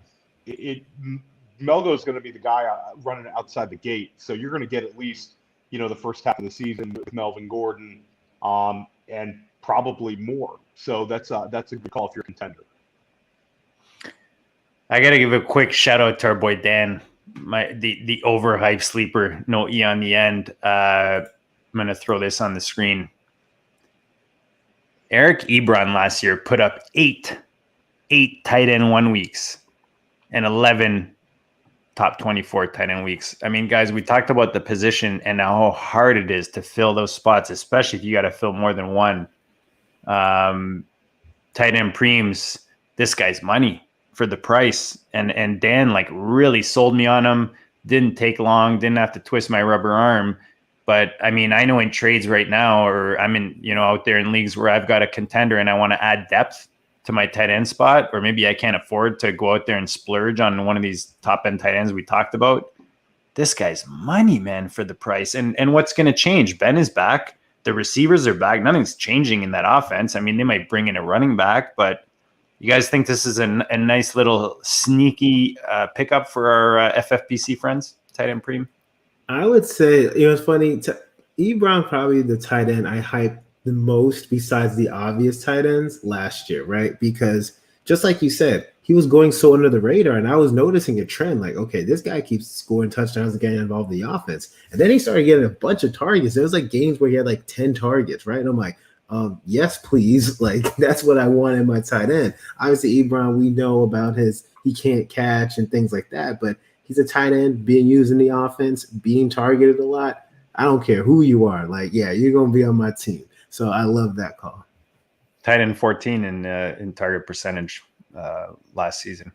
Melgo is going to be the guy running outside the gate. So you're going to get at least the first half of the season with Melvin Gordon, and probably more. So that's a good call if you're a contender. I got to give a quick shout out to our boy Dan, the overhyped sleeper, no E on the end. I'm going to throw this on the screen. Eric Ebron last year put up 8 tight end 1 weeks and 11 top 24 tight end weeks. I mean, guys, we talked about the position and how hard it is to fill those spots, especially if you got to fill more than one. Tight end preems, this guy's money for the price. And Dan really sold me on him. Didn't take long, didn't have to twist my rubber arm. But I mean, I know in trades right now, or I'm in, out there in leagues where I've got a contender and I want to add depth to my tight end spot, or maybe I can't afford to go out there and splurge on one of these top end tight ends we talked about. This guy's money, man, for the price. And what's going to change? Ben is back. The receivers are back. Nothing's changing in that offense. I mean, they might bring in a running back, but You guys think this is a nice little sneaky pickup for our FFPC friends, tight end preem? I would say, it's funny. Ebron probably the tight end I hyped the most besides the obvious tight ends last year, right? Because just like you said, he was going so under the radar, and I was noticing a trend like, okay, this guy keeps scoring touchdowns and getting involved in the offense. And then he started getting a bunch of targets. There was like games where he had like 10 targets, right? And I'm like, yes, please. Like, that's what I want in my tight end. Obviously, Ebron, we know about he can't catch and things like that, but he's a tight end being used in the offense, being targeted a lot. I don't care who you are. Like, yeah, you're going to be on my team. So I love that call. Tight end 14 in target percentage last season.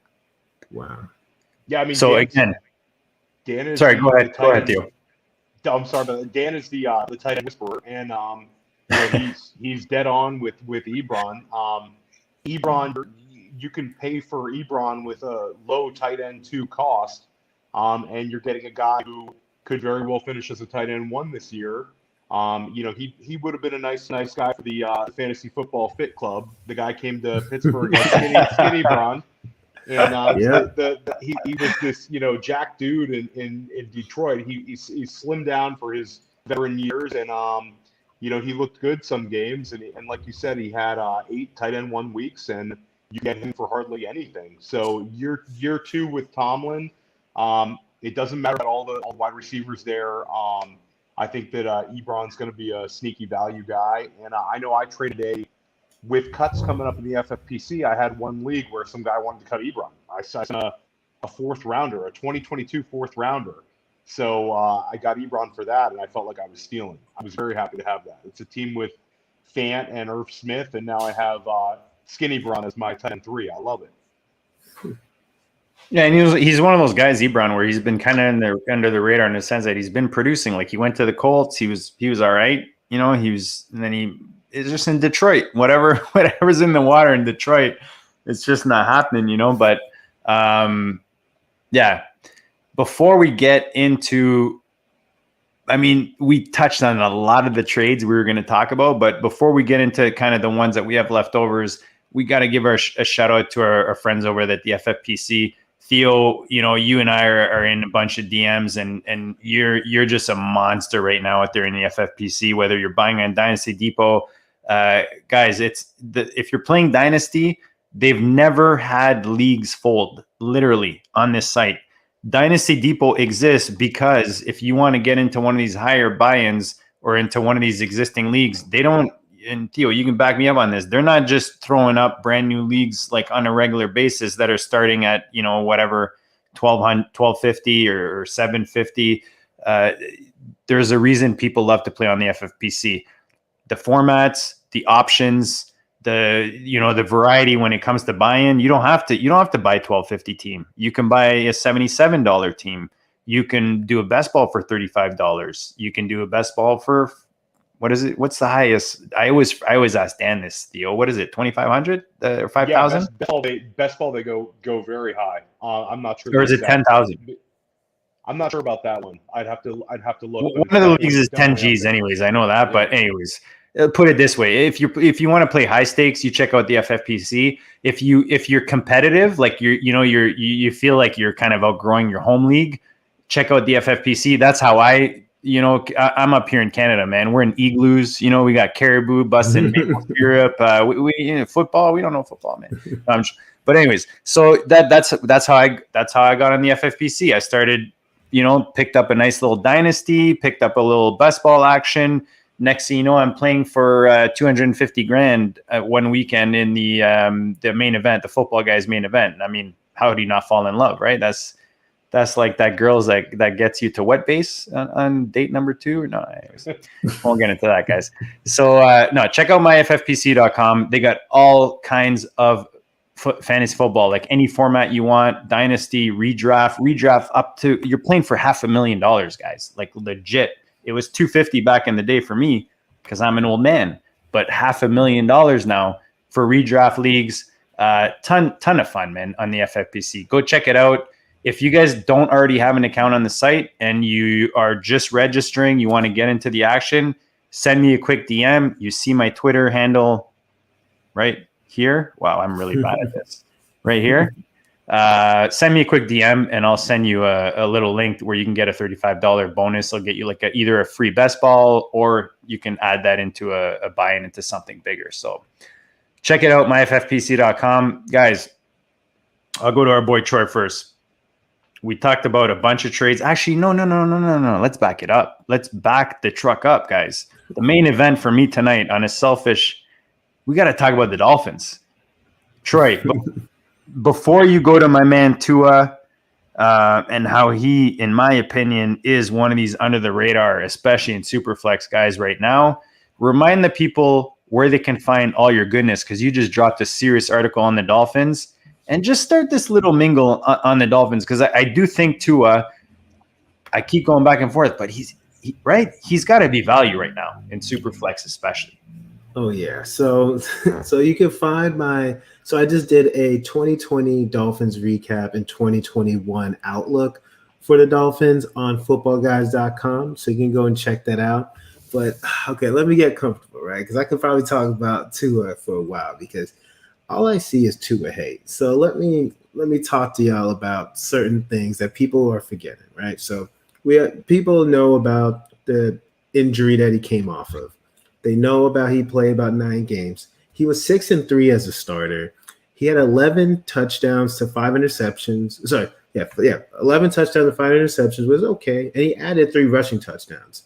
Wow. Yeah, I mean, so Dan is sorry, go ahead, Theo. I'm sorry, but Dan is the tight end whisperer, and he's dead on with Ebron. Ebron, you can pay for Ebron with a low tight end 2 cost, and you're getting a guy who could very well finish as a tight end 1 this year. He would have been a nice guy for the Fantasy Football Fit Club. The guy came to Pittsburgh as skinny Bron, and he was this jack dude in Detroit. He slimmed down for his veteran years, and he looked good some games. And like you said, he had 8 tight end 1 weeks, and you get him for hardly anything. So year 2 with Tomlin, it doesn't matter about all the wide receivers there. I think that Ebron's going to be a sneaky value guy. And I know I traded with cuts coming up in the FFPC, I had one league where some guy wanted to cut Ebron. I sent a 4th rounder, a 2022 4th rounder. So I got Ebron for that, and I felt like I was stealing. I was very happy to have that. It's a team with Fant and Irv Smith, and now I have Skinny Ebron as my 10-3. I love it. Yeah, and he's one of those guys, Ebron, where he's been kind of under the radar in the sense that he's been producing. Like, he went to the Colts, he was all right, and then he is just in Detroit. Whatever's in the water in Detroit, it's just not happening, But yeah, before we get into, we touched on a lot of the trades we were going to talk about, but before we get into kind of the ones that we have leftovers, we got to give a shout out to our friends over at the FFPC. Theo, you and I are in a bunch of DMs, and you're just a monster right now out there in the FFPC, whether you're buying on Dynasty Depot. Guys, if you're playing Dynasty, they've never had leagues fold, literally, on this site. Dynasty Depot exists because if you want to get into one of these higher buy-ins or into one of these existing leagues, they don't, and Theo, you can back me up on this, they're not just throwing up brand new leagues like on a regular basis that are starting at, whatever, $1,250 or $750. There's a reason people love to play on the FFPC. The formats, the options, the variety when it comes to buy-in. You don't have to buy $1,250 team. You can buy a $77 team. You can do a best ball for $35. You can do a best ball for, what is it? What's the highest? I always ask Dan this, Theo. What is it? 2,500 or 5,000? Yeah, best ball they go very high. I'm not sure. Or is it 10,000? I'm not sure about that one. I'd have to look. Well, one of the leagues is 10 G's, anyways. I know that, but anyways, put it this way: if you want to play high stakes, you check out the FFPC. If you're competitive, like you feel like you're kind of outgrowing your home league, check out the FFPC. That's how I'm up here in Canada, man. We're in igloos. We got caribou busting maple syrup. We football. We don't know football, man. But anyways, so that's how I got on the FFPC. I started, picked up a nice little dynasty, picked up a little best ball action. Next thing you know, I'm playing for $250,000 one weekend in the main event, the football guys' main event. How do you not fall in love, right? That's like that girl's that gets you to wet base on date number 2 or no? Anyways, won't get into that, guys. So no, check out myffpc.com. They got all kinds of fantasy football, like any format you want, dynasty, redraft up to, you're playing for $500,000, guys. Like, legit. It was $250 back in the day for me because I'm an old man, but $500,000 now for redraft leagues. Ton of fun, man, on the FFPC. Go check it out. If you guys don't already have an account on the site and you are just registering, you want to get into the action, send me a quick DM. You see my Twitter handle, right? here. Wow, I'm really bad at this. Right here. Send me a quick DM and I'll send you a little link where you can get a $35 bonus. I'll get you like either a free best ball or you can add that into a buy-in into something bigger. So check it out, myffpc.com. Guys, I'll go to our boy Troy first. We talked about a bunch of trades. Actually, no. Let's back it up. Let's back the truck up, guys. The main event for me tonight on a selfish, we got to talk about the Dolphins. Troy, before you go to my man Tua and how he, in my opinion, is one of these under the radar, especially in Superflex guys right now, remind the people where they can find all your goodness, because you just dropped a serious article on the Dolphins. And just start this little mingle on the Dolphins, because I do think Tua, I keep going back and forth, but he's got to be value right now in Superflex especially. Oh yeah. So you can find so I just did a 2020 Dolphins recap and 2021 outlook for the Dolphins on footballguys.com. So you can go and check that out. But okay, let me get comfortable, right? Because I could probably talk about Tua for a while, because all I see is Tua hate. So let me talk to y'all about certain things that people are forgetting, right? So people know about the injury that he came off of. They know about he played about 9 games. He was 6-3 as a starter. He had 11 touchdowns to 5 interceptions. 11 touchdowns to 5 interceptions was okay, and he added 3 rushing touchdowns.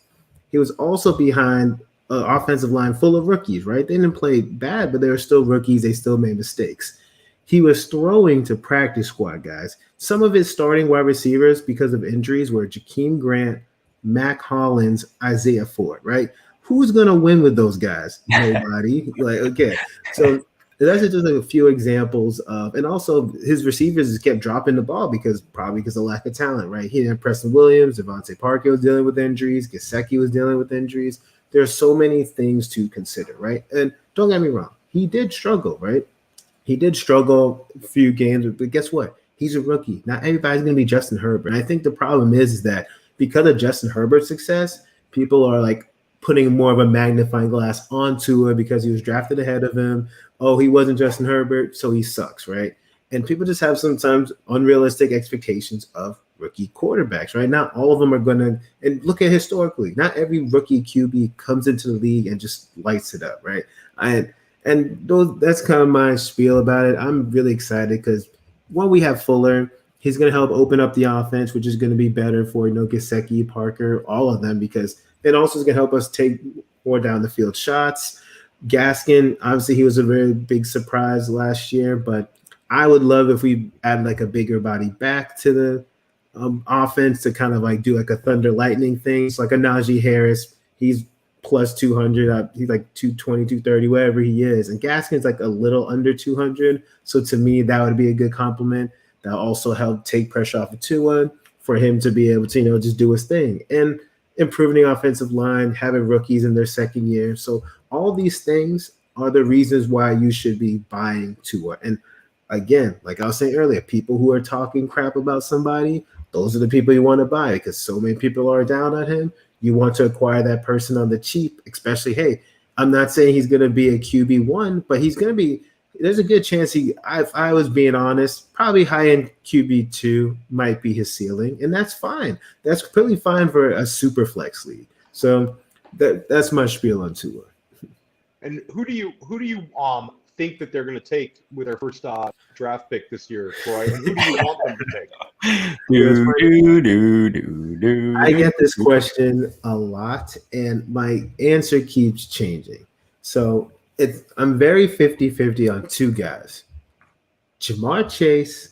He was also behind an offensive line full of rookies, right? They didn't play bad, but they were still rookies. They still made mistakes. He was throwing to practice squad guys. Some of his starting wide receivers, because of injuries, were Jakeem Grant, Mac Hollins, Isaiah Ford, right? Who's going to win with those guys? Nobody. Okay. So that's just like a few examples of, and also his receivers just kept dropping the ball because of lack of talent, right? He didn't have Preston Williams, Devontae Parker was dealing with injuries, Gesicki was dealing with injuries. There are so many things to consider, right? And don't get me wrong, he did struggle, right? He did struggle a few games, but guess what? He's a rookie. Not everybody's going to be Justin Herbert. And I think the problem is that because of Justin Herbert's success, people are like putting more of a magnifying glass onto it because he was drafted ahead of him. Oh, he wasn't Justin Herbert, so he sucks, right? And people just have sometimes unrealistic expectations of rookie quarterbacks, right? Not all of them are going to, and look at historically, not every rookie QB comes into the league and just lights it up, right? That's kind of my spiel about it. I'm really excited because one, we have Fuller. He's going to help open up the offense, which is going to be better for, Gesicki, Parker, all of them, because it also is going to help us take more down the field shots. Gaskin, obviously he was a very big surprise last year, but I would love if we add like a bigger body back to the offense to kind of like do like a thunder lightning thing. It's like a Najee Harris. He's plus 200. He's like 220, 230, wherever he is. And Gaskin's like a little under 200. So to me, that would be a good compliment. That also help take pressure off of Tua for him to be able to, just do his thing. And improving the offensive line, having rookies in their second year. So all these things are the reasons why you should be buying Tua. And again, like I was saying earlier, people who are talking crap about somebody, those are the people you want to buy because so many people are down on him. You want to acquire that person on the cheap, especially, hey, I'm not saying he's going to be a QB1, but he's going to be, there's a good chance if I was being honest, probably high-end QB2 might be his ceiling, and that's fine. That's completely fine for a super flex league. So that's my spiel on Tua. And who do you think that they're going to take with their first draft pick this year, Troy? And who do you want them to take? I get this question a lot, and my answer keeps changing. So I'm very 50-50 on 2 guys, Jamar Chase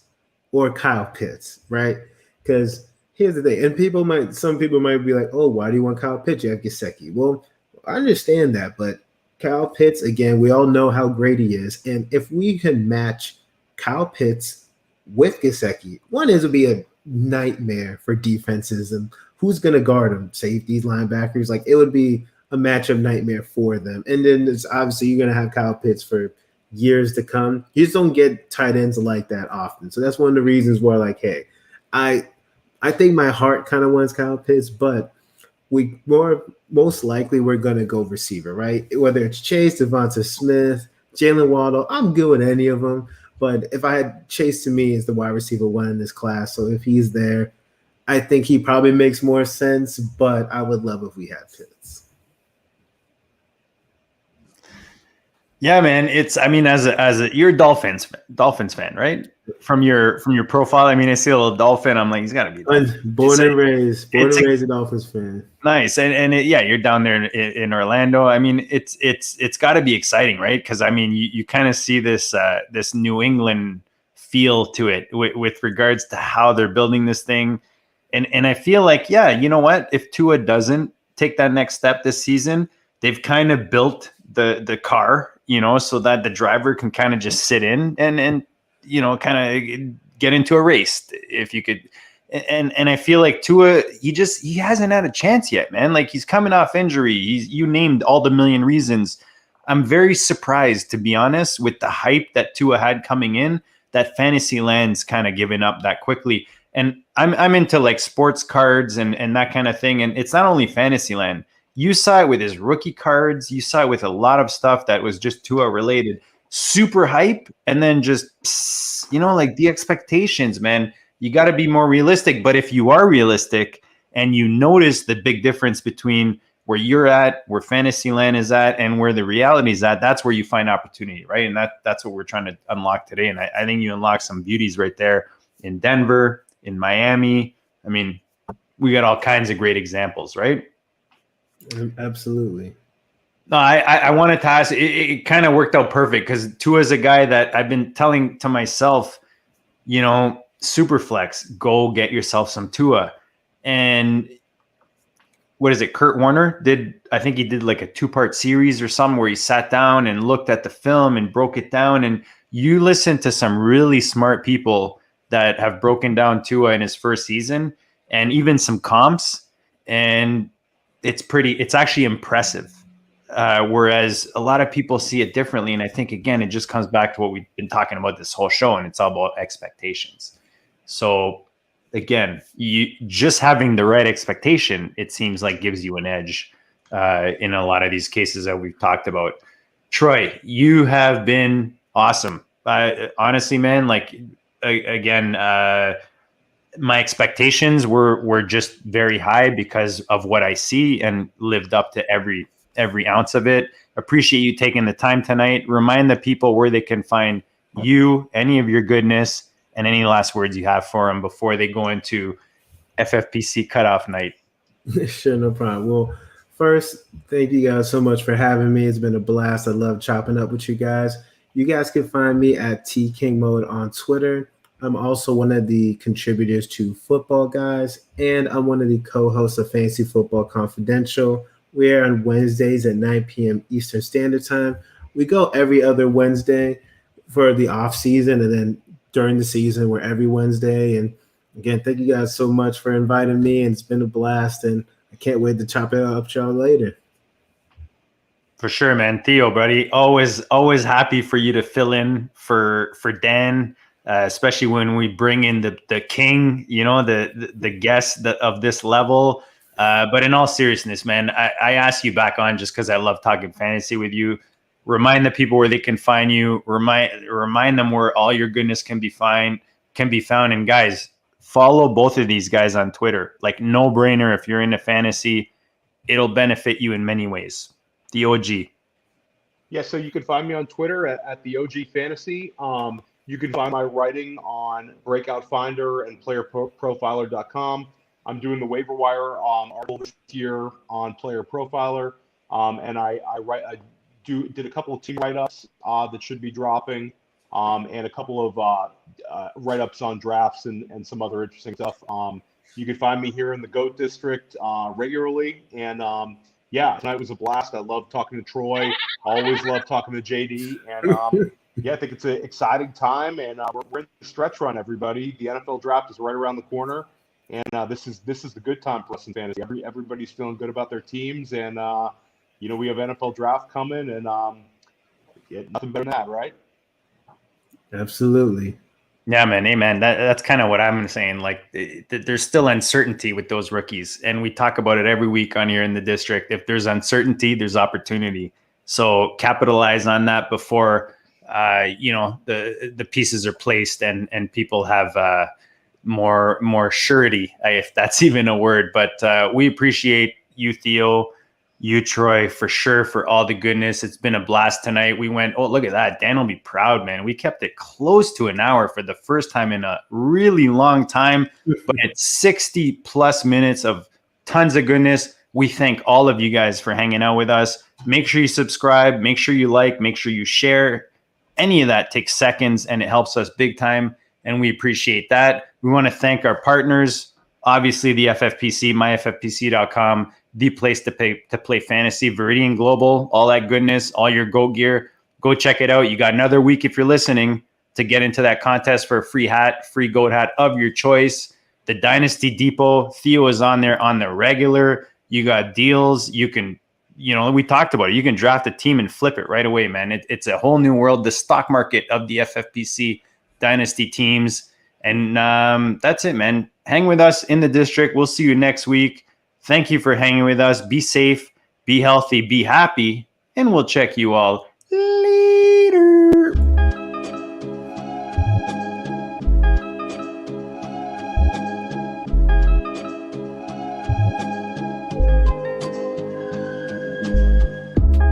or Kyle Pitts, right? Because here's the thing, and some people might be like, oh, why do you want Kyle Pitts? You have Gesicki. Well, I understand that, but Kyle Pitts, again, we all know how great he is. And if we can match Kyle Pitts with Gesicki, it would be a nightmare for defenses. And who's going to guard him? Safeties, linebackers. Like, it would be a matchup nightmare for them. And then it's obviously you're going to have Kyle Pitts for years to come. You just don't get tight ends like that often. So that's one of the reasons why, like, hey, I think my heart kind of wants Kyle Pitts, but most likely we're going to go receiver, right? Whether it's Chase, Devonta Smith, Jalen Waddle, I'm good with any of them. But if I had Chase, to me, is the wide receiver 1 in this class. So if he's there, I think he probably makes more sense. But I would love if we had Pitts. Yeah, man. You're a Dolphins fan, right? From your profile, I mean, I see a little Dolphin. I'm like, he's got to be born and raised a Dolphins fan. Nice, you're down there in Orlando. I mean, it's got to be exciting, right? Because I mean, you kind of see this New England feel to it with regards to how they're building this thing, and I feel like, yeah, you know what? If Tua doesn't take that next step this season, they've kind of built the car, so that the driver can kind of just sit in and kind of get into a race, if you could. And I feel like Tua, he hasn't had a chance yet, man. Like, he's coming off injury. You named all the million reasons. I'm very surprised, to be honest, with the hype that Tua had coming in, that fantasy land's kind of given up that quickly. And I'm into like sports cards and that kind of thing. And it's not only fantasy land. You saw it with his rookie cards. You saw it with a lot of stuff that was just Tua related. Super hype, and then just, like the expectations, man. You got to be more realistic. But if you are realistic and you notice the big difference between where you're at, where Fantasyland is at, and where the reality is at, that's where you find opportunity, right? And that's what we're trying to unlock today. And I think you unlock some beauties right there in Denver, in Miami. I mean, we got all kinds of great examples, right? Absolutely. No, I wanted to ask, it kind of worked out perfect because Tua's a guy that I've been telling to myself, Superflex, go get yourself some Tua. And what is it? Kurt Warner I think he did like a 2-part series or something where he sat down and looked at the film and broke it down. And you listen to some really smart people that have broken down Tua in his first season and even some comps. And it's actually impressive. Whereas a lot of people see it differently. And I think, again, it just comes back to what we've been talking about this whole show, and it's all about expectations. So again, you just having the right expectation, it seems like, gives you an edge in a lot of these cases that we've talked about. Troy, you have been awesome. Honestly, man, like, again, my expectations were just very high because of what I see, and lived up to every ounce of it. Appreciate you taking the time tonight. Remind the people where they can find you, any of your goodness, and any last words you have for them before they go into FFPC cutoff night. Sure, no problem. Well, first, thank you guys so much for having me. It's been a blast. I love chopping up with you guys. You guys can find me at TKingMode on Twitter. I'm also one of the contributors to Football Guys, and I'm one of the co-hosts of Fantasy Football Confidential. We're on Wednesdays at 9 p.m. Eastern Standard Time. We go every other Wednesday for the off season, and then during the season, we're every Wednesday. And again, thank you guys so much for inviting me, and it's been a blast, and I can't wait to chop it up with y'all later. For sure, man. Theo, buddy, always happy for you to fill in for Dan, especially when we bring in the king, the guest of this level. But in all seriousness, man, I asked you back on just because I love talking fantasy with you. Remind the people where they can find you. Remind them where all your goodness can be found. And guys, follow both of these guys on Twitter. Like, no brainer. If you're into fantasy, it'll benefit you in many ways. The OG. Yeah, so you can find me on Twitter at the OG Fantasy. You can find my writing on Breakout Finder and PlayerProfiler.com. I'm doing the waiver wire article this year on Player Profiler, and I did a couple of team write-ups that should be dropping, and a couple of write-ups on drafts and some other interesting stuff. You can find me here in the GOAT District regularly, and yeah, tonight was a blast. I love talking to Troy. Always love talking to JD, and yeah, I think it's an exciting time, and we're in the stretch run, everybody. The NFL draft is right around the corner. And this is the good time for us in fantasy. Everybody's feeling good about their teams, and we have NFL draft coming, and nothing better than that, right? Absolutely. Yeah, man. Amen. That's kind of what I'm saying. Like, there's still uncertainty with those rookies, and we talk about it every week on here in the district. If there's uncertainty, there's opportunity. So capitalize on that before, the pieces are placed and people have more surety, if that's even a word. But we appreciate you, Theo, you, Troy, for sure, for all the goodness. It's been a blast tonight. We went, oh, look at that. Dan will be proud, man. We kept it close to an hour for the first time in a really long time, but it's 60 plus minutes of tons of goodness. We thank all of you guys for hanging out with us. Make sure you subscribe, make sure you like, make sure you share. Any of that takes seconds and it helps us big time. And we appreciate that. We want to thank our partners, obviously the FFPC, myffpc.com, the place to play fantasy, Viridian Global, all that goodness, all your GOAT gear. Go check it out. You got another week if you're listening to get into that contest for a free hat, free GOAT hat of your choice. The Dynasty Depot, Theo is on there on the regular. You got deals. You can, we talked about it. You can draft a team and flip it right away, man. It's a whole new world, the stock market of the FFPC Dynasty teams. And that's it, man. Hang with us in the district. We'll see you next week. Thank you for hanging with us. Be safe, be healthy, be happy, and we'll check you all later.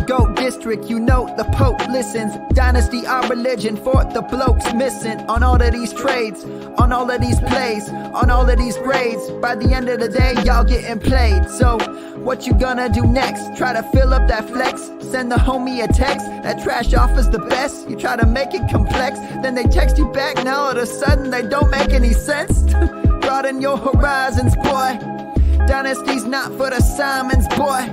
Go district, the Pope listens. Dynasty, our religion, for the blokes missing. On all of these trades, on all of these plays, on all of these grades. By the end of the day, y'all getting played. So, what you gonna do next? Try to fill up that flex? Send the homie a text? That trash offer's the best? You try to make it complex, then they text you back. Now all of a sudden, they don't make any sense. Broaden your horizons, boy. Dynasty's not for the Simons, boy.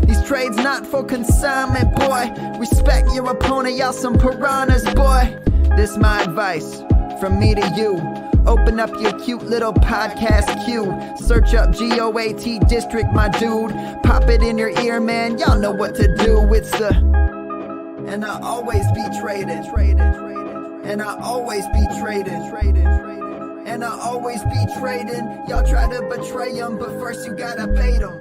These trades not for consignment, boy. Respect your opponent, y'all some piranhas, boy. This my advice from me to you. Open up your cute little podcast queue. Search up GOAT District, my dude. Pop it in your ear, man. Y'all know what to do. It's the... And I always be traded. And I always be traded. And I always be trading. Y'all try to betray them, but first you gotta bait them.